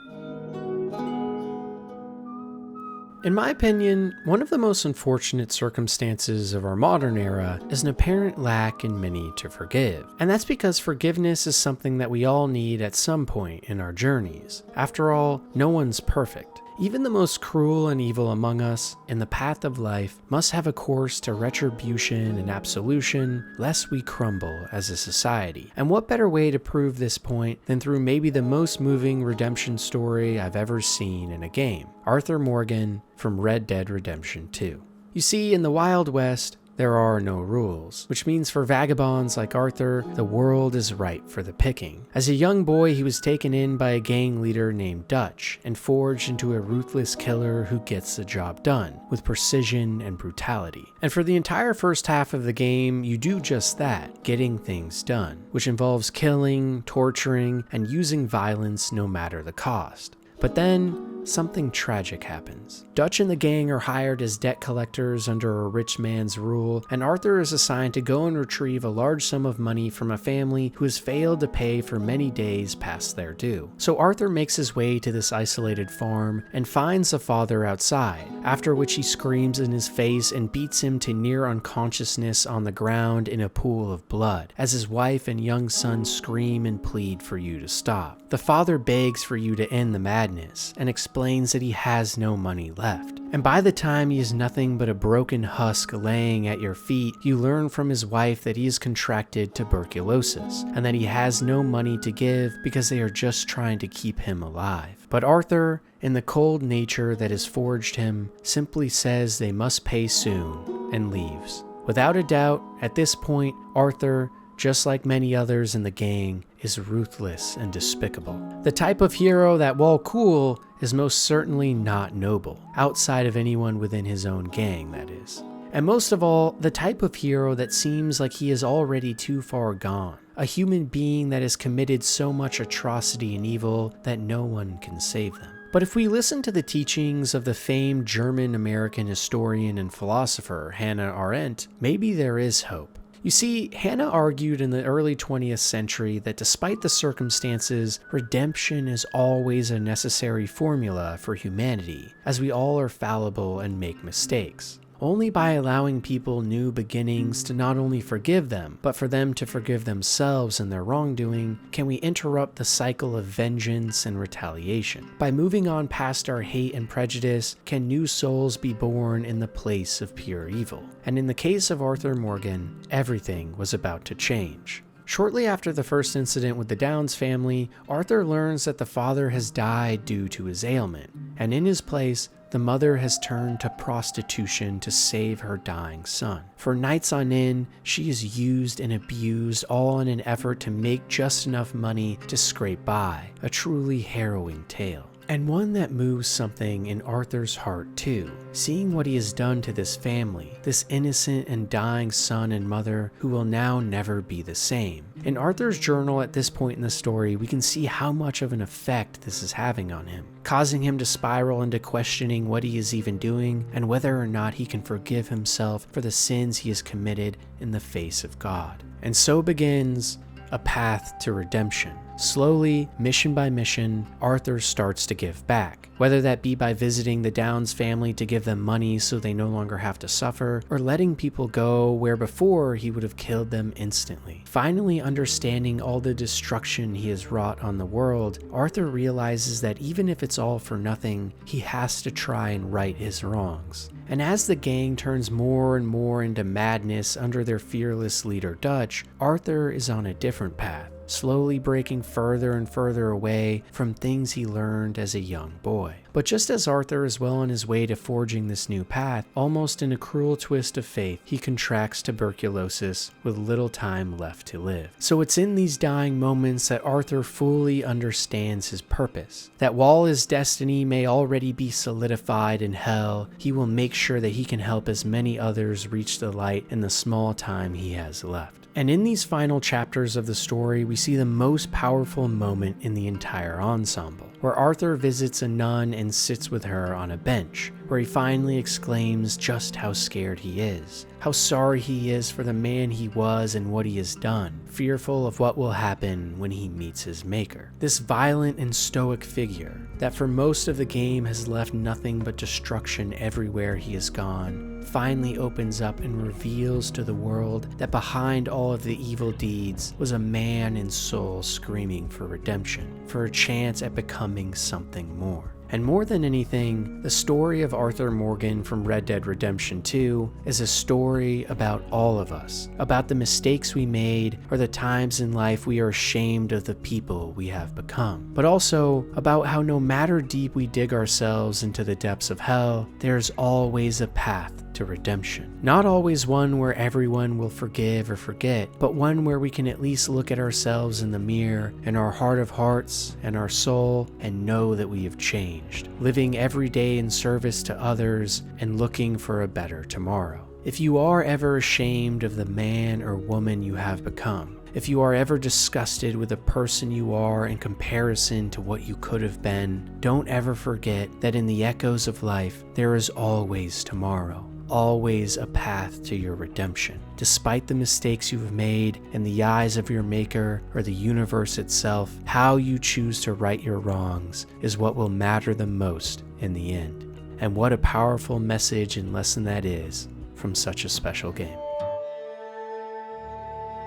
In my opinion, one of the most unfortunate circumstances of our modern era is an apparent lack in many to forgive. And that's because forgiveness is something that we all need at some point in our journeys. After all, no one's perfect. Even the most cruel and evil among us, in the path of life, must have a course to retribution and absolution, lest we crumble as a society. And what better way to prove this point than through maybe the most moving redemption story I've ever seen in a game: Arthur Morgan from Red Dead Redemption 2. You see, in the Wild West, there are no rules, which means for vagabonds like Arthur, the world is ripe for the picking. As a young boy, he was taken in by a gang leader named Dutch and forged into a ruthless killer who gets the job done with precision and brutality. And for the entire first half of the game, you do just that, getting things done, which involves killing, torturing, and using violence no matter the cost. But then, something tragic happens. Dutch and the gang are hired as debt collectors under a rich man's rule, and Arthur is assigned to go and retrieve a large sum of money from a family who has failed to pay for many days past their due. So Arthur makes his way to this isolated farm and finds the father outside, after which he screams in his face and beats him to near unconsciousness on the ground in a pool of blood, as his wife and young son scream and plead for you to stop. The father begs for you to end the madness and explains that he has no money left. And by the time he is nothing but a broken husk laying at your feet, you learn from his wife that he has contracted tuberculosis and that he has no money to give because they are just trying to keep him alive. But Arthur, in the cold nature that has forged him, simply says they must pay soon and leaves. Without a doubt, at this point, Arthur, just like many others in the gang, is ruthless and despicable. The type of hero that, while cool, is most certainly not noble, outside of anyone within his own gang, that is. And most of all, the type of hero that seems like he is already too far gone. A human being that has committed so much atrocity and evil that no one can save them. But if we listen to the teachings of the famed German-American historian and philosopher Hannah Arendt, maybe there is hope. You see, Hannah argued in the early 20th century that despite the circumstances, redemption is always a necessary formula for humanity, as we all are fallible and make mistakes. Only by allowing people new beginnings to not only forgive them, but for them to forgive themselves in their wrongdoing, can we interrupt the cycle of vengeance and retaliation. By moving on past our hate and prejudice, can new souls be born in the place of pure evil. And in the case of Arthur Morgan, everything was about to change. Shortly after the first incident with the Downs family, Arthur learns that the father has died due to his ailment, and in his place, the mother has turned to prostitution to save her dying son. For nights on end, she is used and abused, all in an effort to make just enough money to scrape by. A truly harrowing tale. And one that moves something in Arthur's heart too, seeing what he has done to this family, this innocent and dying son and mother who will now never be the same. In Arthur's journal at this point in the story, we can see how much of an effect this is having on him, causing him to spiral into questioning what he is even doing and whether or not he can forgive himself for the sins he has committed in the face of God. And so begins a path to redemption. Slowly, mission by mission, Arthur starts to give back, whether that be by visiting the Downs family to give them money so they no longer have to suffer, or letting people go where before he would have killed them instantly. Finally understanding all the destruction he has wrought on the world, Arthur realizes that even if it's all for nothing, he has to try and right his wrongs. And as the gang turns more and more into madness under their fearless leader Dutch, Arthur is on a different path, slowly breaking further and further away from things he learned as a young boy. But just as Arthur is well on his way to forging this new path, almost in a cruel twist of fate, he contracts tuberculosis with little time left to live. So it's in these dying moments that Arthur fully understands his purpose, that while his destiny may already be solidified in hell, he will make sure that he can help as many others reach the light in the small time he has left. And in these final chapters of the story, we see the most powerful moment in the entire ensemble, where Arthur visits a nun and sits with her on a bench, where he finally exclaims just how scared he is, how sorry he is for the man he was and what he has done, fearful of what will happen when he meets his maker. This violent and stoic figure that for most of the game has left nothing but destruction everywhere he has gone, finally opens up and reveals to the world that behind all of the evil deeds was a man in soul screaming for redemption, for a chance at becoming something more. And more than anything, the story of Arthur Morgan from Red Dead Redemption 2 is a story about all of us, about the mistakes we made or the times in life we are ashamed of the people we have become, but also about how no matter deep we dig ourselves into the depths of hell, there's always a path to redemption. Not always one where everyone will forgive or forget, but one where we can at least look at ourselves in the mirror, in our heart of hearts and our soul, and know that we have changed, living every day in service to others and looking for a better tomorrow. If you are ever ashamed of the man or woman you have become, if you are ever disgusted with the person you are in comparison to what you could have been, don't ever forget that in the echoes of life, there is always tomorrow. Always a path to your redemption. Despite the mistakes you have made in the eyes of your maker or the universe itself, how you choose to right your wrongs is what will matter the most in the end. And what a powerful message and lesson that is from such a special game.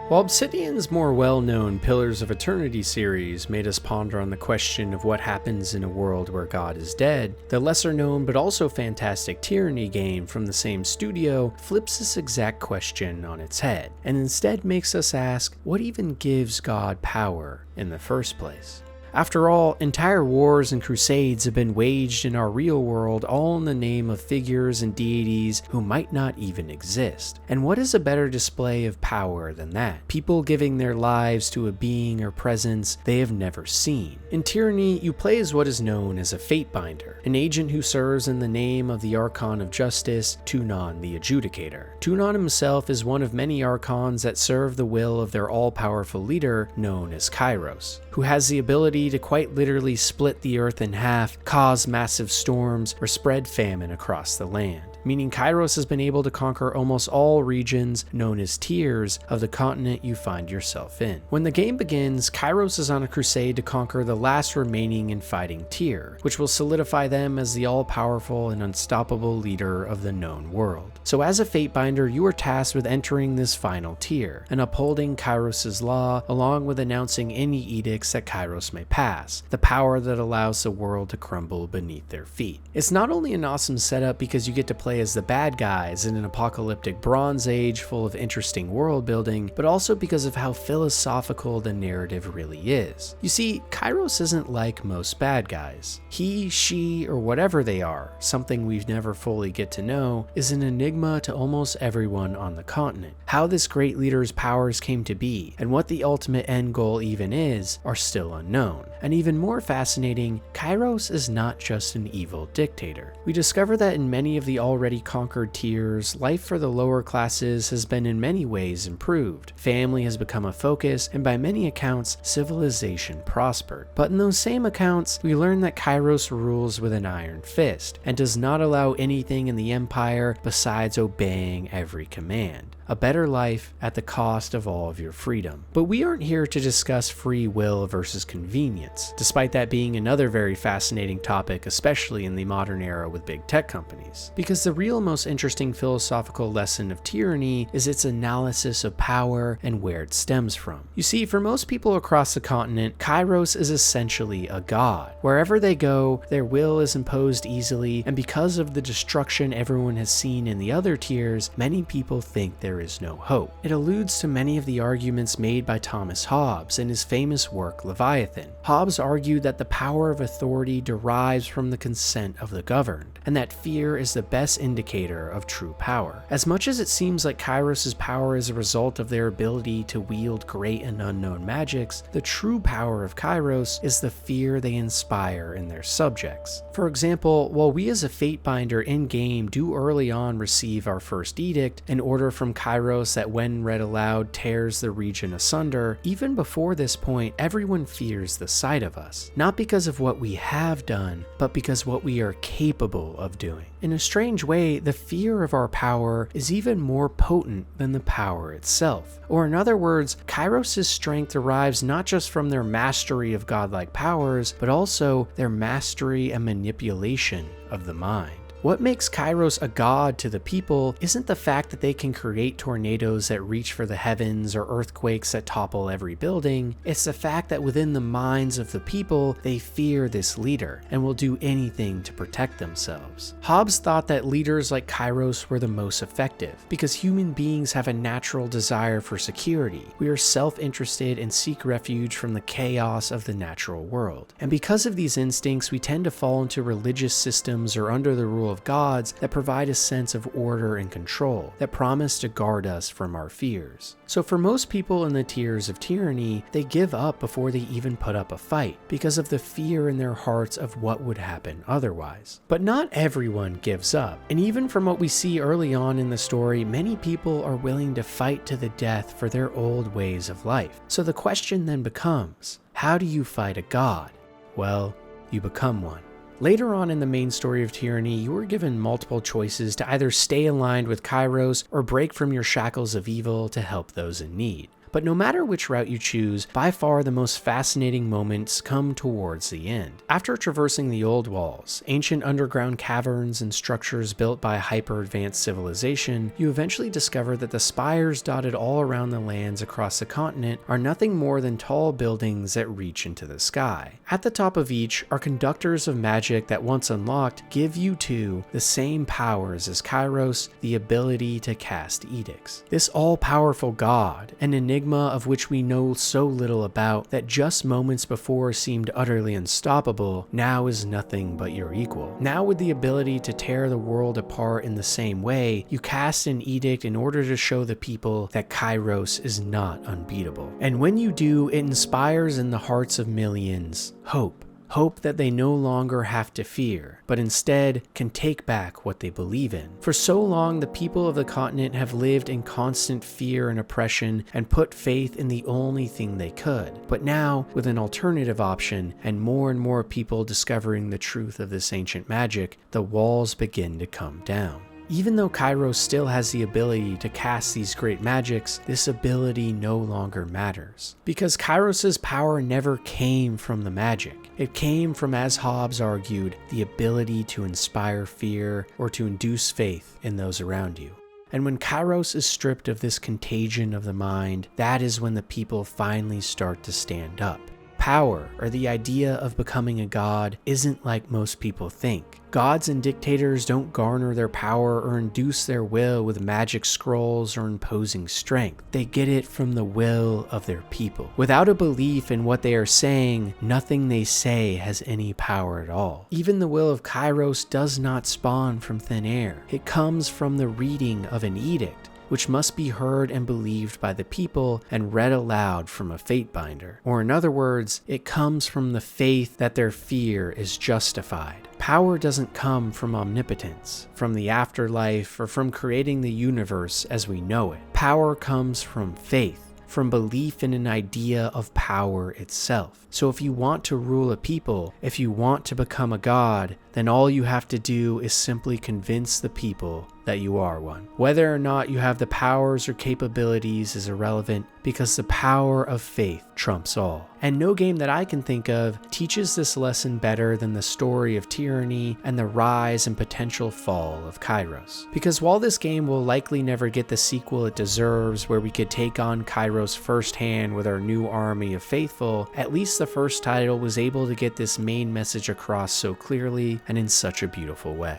While Obsidian's more well-known Pillars of Eternity series made us ponder on the question of what happens in a world where God is dead, the lesser-known but also fantastic Tyranny game from the same studio flips this exact question on its head, and instead makes us ask, what even gives God power in the first place? After all, entire wars and crusades have been waged in our real world all in the name of figures and deities who might not even exist. And what is a better display of power than that? People giving their lives to a being or presence they have never seen. In Tyranny, you play as what is known as a Fatebinder, an agent who serves in the name of the Archon of Justice, Tunon the Adjudicator. Tunon himself is one of many Archons that serve the will of their all-powerful leader known as Kairos, who has the ability to quite literally split the earth in half, cause massive storms, or spread famine across the land. meaning Kairos has been able to conquer almost all regions known as tiers of the continent you find yourself in. When the game begins, Kairos is on a crusade to conquer the last remaining and fighting tier, which will solidify them as the all-powerful and unstoppable leader of the known world. So as a Fatebinder, you are tasked with entering this final tier and upholding Kairos' law, along with announcing any edicts that Kairos may pass, the power that allows the world to crumble beneath their feet. It's not only an awesome setup because you get to play as the bad guys in an apocalyptic Bronze Age full of interesting world building, but also because of how philosophical the narrative really is. You see, Kairos isn't like most bad guys. He, she, or whatever they are, something we've never fully get to know, is an enigma to almost everyone on the continent. How this great leader's powers came to be, and what the ultimate end goal even is, are still unknown. And even more fascinating, Kairos is not just an evil dictator. We discover that in many of the already conquered tiers, life for the lower classes has been in many ways improved. Family has become a focus, and by many accounts, civilization prospered. But in those same accounts, we learn that Kairos rules with an iron fist, and does not allow anything in the Empire besides obeying every command. A better life at the cost of all of your freedom. But we aren't here to discuss free will versus convenience, despite that being another very fascinating topic, especially in the modern era with big tech companies. Because the real most interesting philosophical lesson of Tyranny is its analysis of power and where it stems from. You see, for most people across the continent, Kairos is essentially a god. Wherever they go, their will is imposed easily, and because of the destruction everyone has seen in the other tiers, many people think there is no hope. It alludes to many of the arguments made by Thomas Hobbes in his famous work Leviathan. Hobbes argued that the power of authority derives from the consent of the governed, and that fear is the best indicator of true power. As much as it seems like Kairos' power is a result of their ability to wield great and unknown magics, the true power of Kairos is the fear they inspire in their subjects. For example, while we as a Fatebinder in-game do early on receive our first edict, an order from Kairos that when read aloud tears the region asunder, even before this point everyone fears the sight of us, not because of what we have done, but because what we are capable of doing. In a strange way, the fear of our power is even more potent than the power itself. Or in other words, Kairos' strength derives not just from their mastery of godlike powers, but also their mastery and manipulation of the mind. What makes Kairos a god to the people isn't the fact that they can create tornadoes that reach for the heavens or earthquakes that topple every building. It's the fact that within the minds of the people, they fear this leader and will do anything to protect themselves. Hobbes thought that leaders like Kairos were the most effective because human beings have a natural desire for security. We are self-interested and seek refuge from the chaos of the natural world. And because of these instincts, we tend to fall into religious systems or under the rule of gods that provide a sense of order and control, that promise to guard us from our fears. So for most people in the tiers of Tyranny, they give up before they even put up a fight, because of the fear in their hearts of what would happen otherwise. But not everyone gives up, and even from what we see early on in the story, many people are willing to fight to the death for their old ways of life. So the question then becomes, how do you fight a god? Well, you become one. Later on in the main story of Tyranny, you are given multiple choices to either stay aligned with Kairos or break from your shackles of evil to help those in need. But no matter which route you choose, by far the most fascinating moments come towards the end. After traversing the old walls, ancient underground caverns and structures built by hyper-advanced civilization, you eventually discover that the spires dotted all around the lands across the continent are nothing more than tall buildings that reach into the sky. At the top of each are conductors of magic that once unlocked give you too the same powers as Kairos, the ability to cast edicts. This all-powerful god, an enigma of which we know so little about that just moments before seemed utterly unstoppable, now is nothing but your equal. Now with the ability to tear the world apart in the same way, you cast an edict in order to show the people that Kairos is not unbeatable. And when you do, it inspires in the hearts of millions hope. Hope that they no longer have to fear, but instead can take back what they believe in. For so long, the people of the continent have lived in constant fear and oppression and put faith in the only thing they could. But now, with an alternative option and more people discovering the truth of this ancient magic, the walls begin to come down. Even though Kairos still has the ability to cast these great magics, this ability no longer matters. Because Kairos' power never came from the magic. It came from, as Hobbes argued, the ability to inspire fear or to induce faith in those around you. And when Kairos is stripped of this contagion of the mind, that is when the people finally start to stand up. Power, or the idea of becoming a god, isn't like most people think. Gods and dictators don't garner their power or induce their will with magic scrolls or imposing strength. They get it from the will of their people. Without a belief in what they are saying, nothing they say has any power at all. Even the will of Kairos does not spawn from thin air. It comes from the reading of an edict, which must be heard and believed by the people and read aloud from a fate binder. Or in other words, it comes from the faith that their fear is justified. Power doesn't come from omnipotence, from the afterlife, or from creating the universe as we know it. Power comes from faith, from belief in an idea of power itself. So if you want to rule a people, if you want to become a god, then all you have to do is simply convince the people that you are one. Whether or not you have the powers or capabilities is irrelevant, because the power of faith trumps all. And no game that I can think of teaches this lesson better than the story of Tyranny and the rise and potential fall of Kairos. Because while this game will likely never get the sequel it deserves, where we could take on Kairos firsthand with our new army of faithful, at least the first title was able to get this main message across so clearly and in such a beautiful way.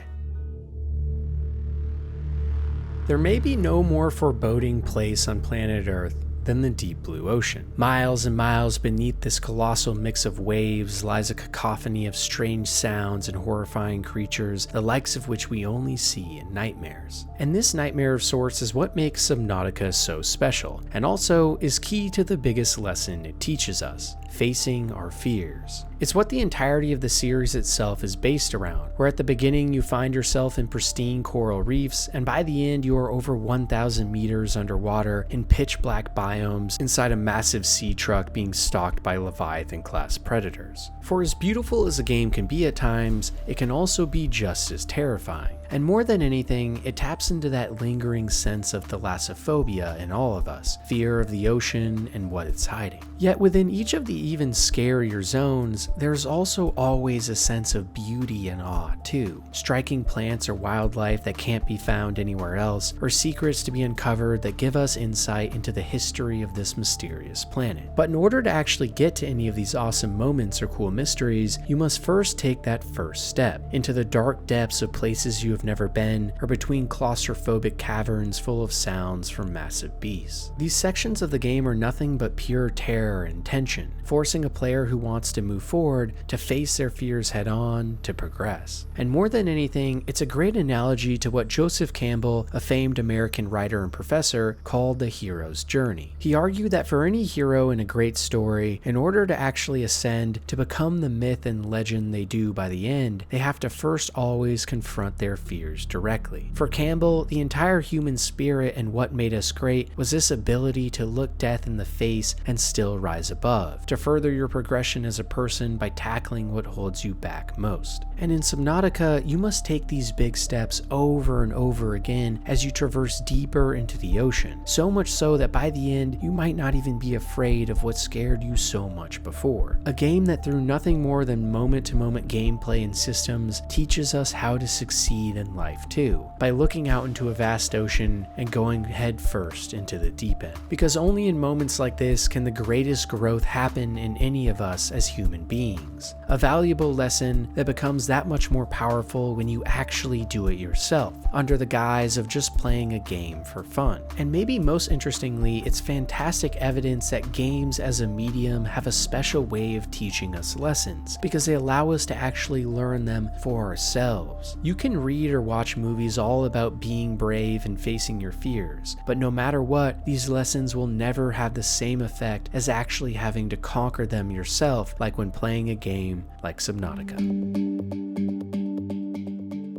There may be no more foreboding place on planet Earth than the deep blue ocean. Miles and miles beneath this colossal mix of waves lies a cacophony of strange sounds and horrifying creatures, the likes of which we only see in nightmares. And this nightmare of sorts is what makes Subnautica so special, and also is key to the biggest lesson it teaches us: facing our fears. It's what the entirety of the series itself is based around, where at the beginning you find yourself in pristine coral reefs, and by the end you are over 1,000 meters underwater in pitch black biomes inside a massive sea truck being stalked by Leviathan-class predators. For as beautiful as a game can be at times, it can also be just as terrifying. And more than anything, it taps into that lingering sense of thalassophobia in all of us, fear of the ocean and what it's hiding. Yet within each of the even scarier zones, there's also always a sense of beauty and awe too. Striking plants or wildlife that can't be found anywhere else, or secrets to be uncovered that give us insight into the history of this mysterious planet. But in order to actually get to any of these awesome moments or cool mysteries, you must first take that first step into the dark depths of places you have never been, or between claustrophobic caverns full of sounds from massive beasts. These sections of the game are nothing but pure terror and tension, forcing a player who wants to move forward to face their fears head on, to progress. And more than anything, it's a great analogy to what Joseph Campbell, a famed American writer and professor, called the hero's journey. He argued that for any hero in a great story, in order to actually ascend, to become the myth and legend they do by the end, they have to first always confront their fears directly. For Campbell, the entire human spirit and what made us great was this ability to look death in the face and still rise above, to further your progression as a person by tackling what holds you back most. And in Subnautica, you must take these big steps over and over again as you traverse deeper into the ocean, so much so that by the end, you might not even be afraid of what scared you so much before. A game that through nothing more than moment-to-moment gameplay and systems teaches us how to succeed in life too, by looking out into a vast ocean and going head first into the deep end. Because only in moments like this can the greatest growth happen in any of us as human beings. A valuable lesson that becomes that much more powerful when you actually do it yourself, under the guise of just playing a game for fun. And maybe most interestingly, it's fantastic evidence that games as a medium have a special way of teaching us lessons, because they allow us to actually learn them for ourselves. You can read or watch movies all about being brave and facing your fears, but no matter what, these lessons will never have the same effect as actually having to conquer them yourself, like when playing a game like Subnautica.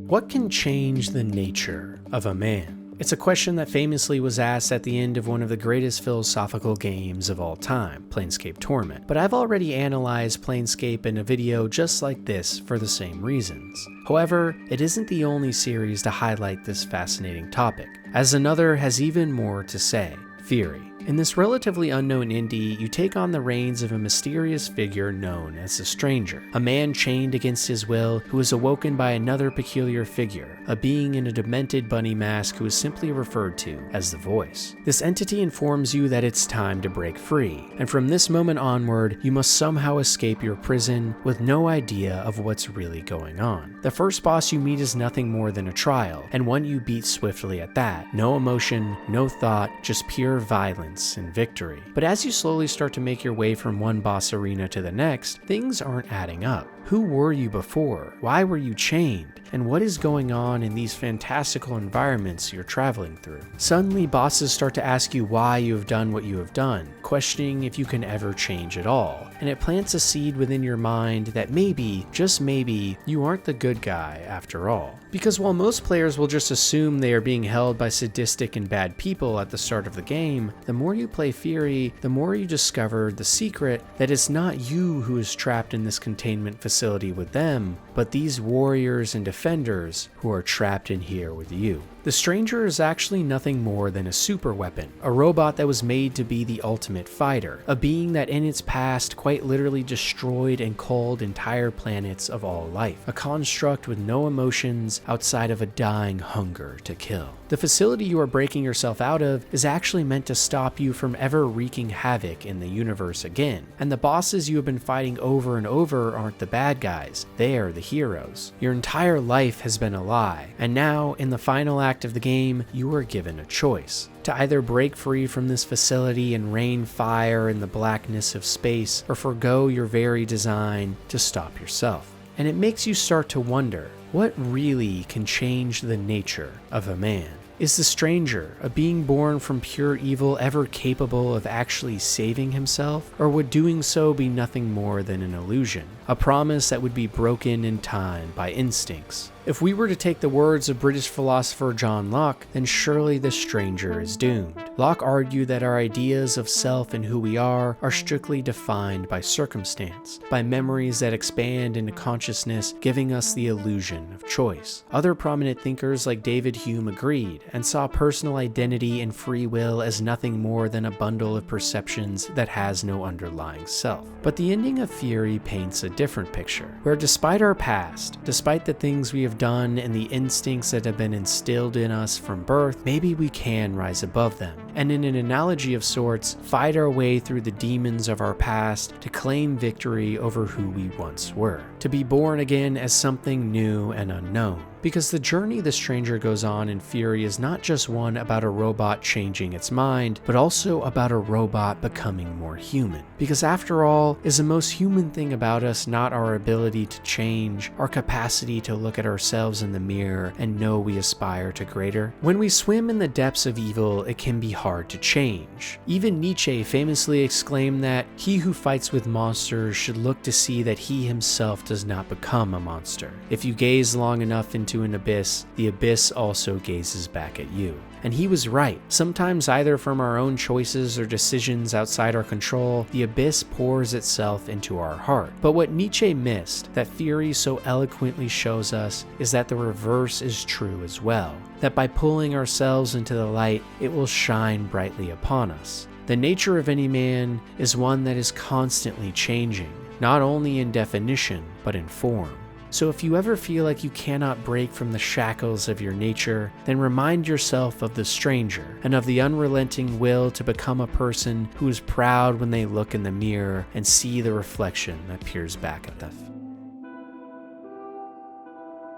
What can change the nature of a man? It's a question that famously was asked at the end of one of the greatest philosophical games of all time, Planescape Torment, but I've already analyzed Planescape in a video just like this for the same reasons. However, it isn't the only series to highlight this fascinating topic, as another has even more to say, Furi. In this relatively unknown indie, you take on the reins of a mysterious figure known as the Stranger, a man chained against his will who is awoken by another peculiar figure, a being in a demented bunny mask who is simply referred to as the Voice. This entity informs you that it's time to break free, and from this moment onward, you must somehow escape your prison with no idea of what's really going on. The first boss you meet is nothing more than a trial, and one you beat swiftly at that. No emotion, no thought, just pure violence and victory. But as you slowly start to make your way from one boss arena to the next, things aren't adding up. Who were you before? Why were you chained? And what is going on in these fantastical environments you're traveling through? Suddenly, bosses start to ask you why you have done what you have done, questioning if you can ever change at all. And it plants a seed within your mind that maybe, just maybe, you aren't the good guy after all. Because while most players will just assume they are being held by sadistic and bad people at the start of the game, the more you play Furi, the more you discover the secret that it's not you who is trapped in this containment facility with them, but these warriors and defenders who are trapped in here with you. The Stranger is actually nothing more than a super weapon, a robot that was made to be the ultimate fighter, a being that in its past quite literally destroyed and culled entire planets of all life, a construct with no emotions outside of a dying hunger to kill. The facility you are breaking yourself out of is actually meant to stop you from ever wreaking havoc in the universe again, and the bosses you have been fighting over and over aren't the bad guys, they are the heroes. Your entire life has been a lie, and now, in the final act of the game, you are given a choice. To either break free from this facility and rain fire in the blackness of space, or forgo your very design to stop yourself. And it makes you start to wonder, what really can change the nature of a man? Is the Stranger, a being born from pure evil, ever capable of actually saving himself? Or would doing so be nothing more than an illusion? A promise that would be broken in time by instincts? If we were to take the words of British philosopher John Locke, then surely the Stranger is doomed. Locke argued that our ideas of self and who we are strictly defined by circumstance, by memories that expand into consciousness, giving us the illusion of choice. Other prominent thinkers like David Hume agreed, and saw personal identity and free will as nothing more than a bundle of perceptions that has no underlying self. But the ending of Furi paints a different picture, where despite our past, despite the things we have done and the instincts that have been instilled in us from birth, maybe we can rise above them, and in an analogy of sorts, fight our way through the demons of our past to claim victory over who we once were, to be born again as something new and unknown. Because the journey the Stranger goes on in Furi is not just one about a robot changing its mind, but also about a robot becoming more human. Because after all, is the most human thing about us not our ability to change, our capacity to look at ourselves in the mirror and know we aspire to greater? When we swim in the depths of evil, it can be hard to change. Even Nietzsche famously exclaimed that he who fights with monsters should look to see that he himself does not become a monster. If you gaze long enough into an abyss, the abyss also gazes back at you. And he was right. Sometimes either from our own choices or decisions outside our control, the abyss pours itself into our heart. But what Nietzsche missed, that Furi so eloquently shows us, is that the reverse is true as well. That by pulling ourselves into the light, it will shine brightly upon us. The nature of any man is one that is constantly changing, not only in definition, but in form. So if you ever feel like you cannot break from the shackles of your nature, then remind yourself of the Stranger and of the unrelenting will to become a person who is proud when they look in the mirror and see the reflection that peers back at them.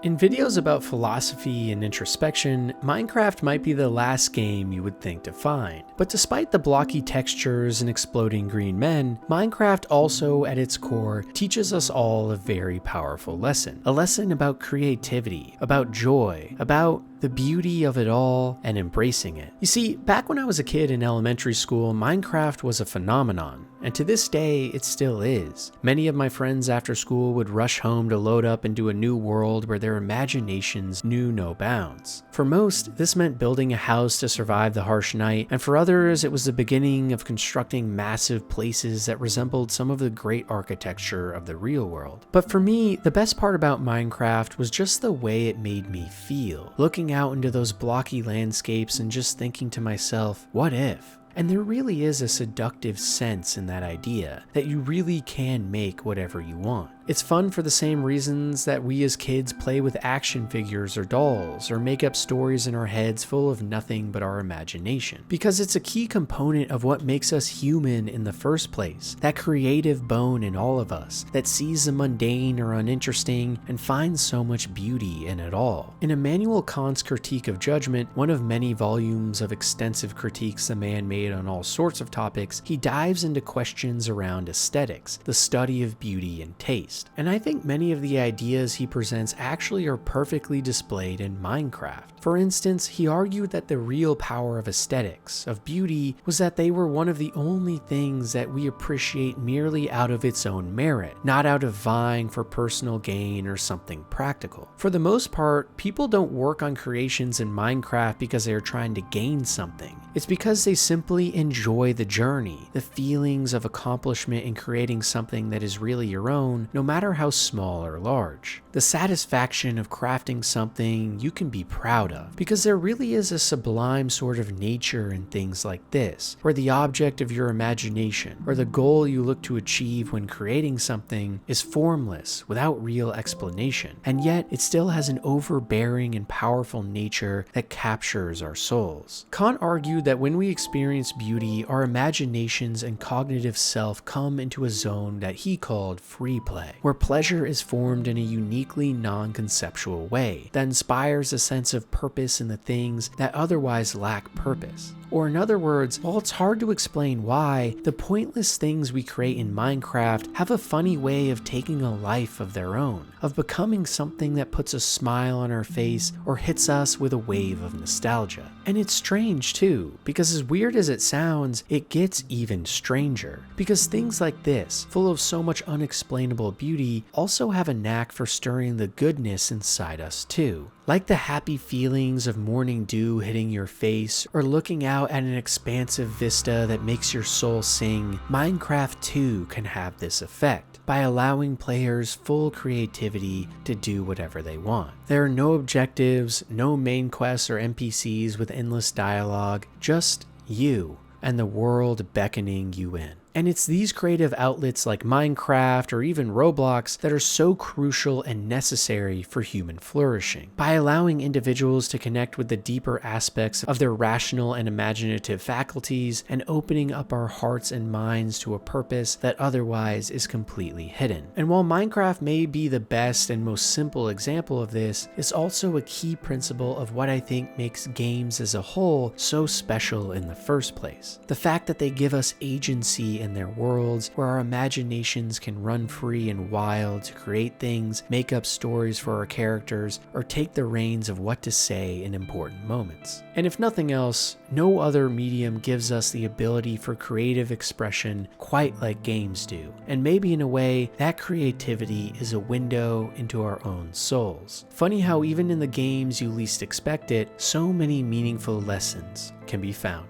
In videos about philosophy and introspection, Minecraft might be the last game you would think to find. But despite the blocky textures and exploding green men, Minecraft also at its core teaches us all a very powerful lesson. A lesson about creativity, about joy, about the beauty of it all, and embracing it. You see, back when I was a kid in elementary school, Minecraft was a phenomenon, and to this day, it still is. Many of my friends after school would rush home to load up into a new world where their imaginations knew no bounds. For most, this meant building a house to survive the harsh night, and for others, it was the beginning of constructing massive places that resembled some of the great architecture of the real world. But for me, the best part about Minecraft was just the way it made me feel. Looking out into those blocky landscapes and just thinking to myself, what if? And there really is a seductive sense in that idea, that you really can make whatever you want. It's fun for the same reasons that we as kids play with action figures or dolls, or make up stories in our heads full of nothing but our imagination. Because it's a key component of what makes us human in the first place, that creative bone in all of us, that sees the mundane or uninteresting and finds so much beauty in it all. In Immanuel Kant's Critique of Judgment, one of many volumes of extensive critiques the man made on all sorts of topics, he dives into questions around aesthetics, the study of beauty and taste. And I think many of the ideas he presents actually are perfectly displayed in Minecraft. For instance, he argued that the real power of aesthetics, of beauty, was that they were one of the only things that we appreciate merely out of its own merit, not out of vying for personal gain or something practical. For the most part, people don't work on creations in Minecraft because they are trying to gain something. It's because they simply enjoy the journey, the feelings of accomplishment in creating something that is really your own, no matter how small or large. The satisfaction of crafting something you can be proud of, because there really is a sublime sort of nature in things like this, where the object of your imagination, or the goal you look to achieve when creating something, is formless, without real explanation, and yet it still has an overbearing and powerful nature that captures our souls. Kant argued that when we experience beauty, our imaginations and cognitive self come into a zone that he called free play, where pleasure is formed in a uniquely non-conceptual way that inspires a sense of purpose in the things that otherwise lack purpose. Or in other words, while it's hard to explain why, the pointless things we create in Minecraft have a funny way of taking a life of their own, of becoming something that puts a smile on our face or hits us with a wave of nostalgia. And it's strange too, because as weird as it sounds, it gets even stranger. Because things like this, full of so much unexplainable beauty, also have a knack for stirring the goodness inside us too. Like the happy feelings of morning dew hitting your face, or looking out at an expansive vista that makes your soul sing, Minecraft too can have this effect, by allowing players full creativity to do whatever they want. There are no objectives, no main quests or NPCs with endless dialogue, just you and the world beckoning you in. And it's these creative outlets like Minecraft or even Roblox that are so crucial and necessary for human flourishing. By allowing individuals to connect with the deeper aspects of their rational and imaginative faculties and opening up our hearts and minds to a purpose that otherwise is completely hidden. And while Minecraft may be the best and most simple example of this, it's also a key principle of what I think makes games as a whole so special in the first place. The fact that they give us agency in their worlds, where our imaginations can run free and wild to create things, make up stories for our characters, or take the reins of what to say in important moments. And if nothing else, no other medium gives us the ability for creative expression quite like games do. And maybe in a way, that creativity is a window into our own souls. Funny how even in the games you least expect it, so many meaningful lessons can be found.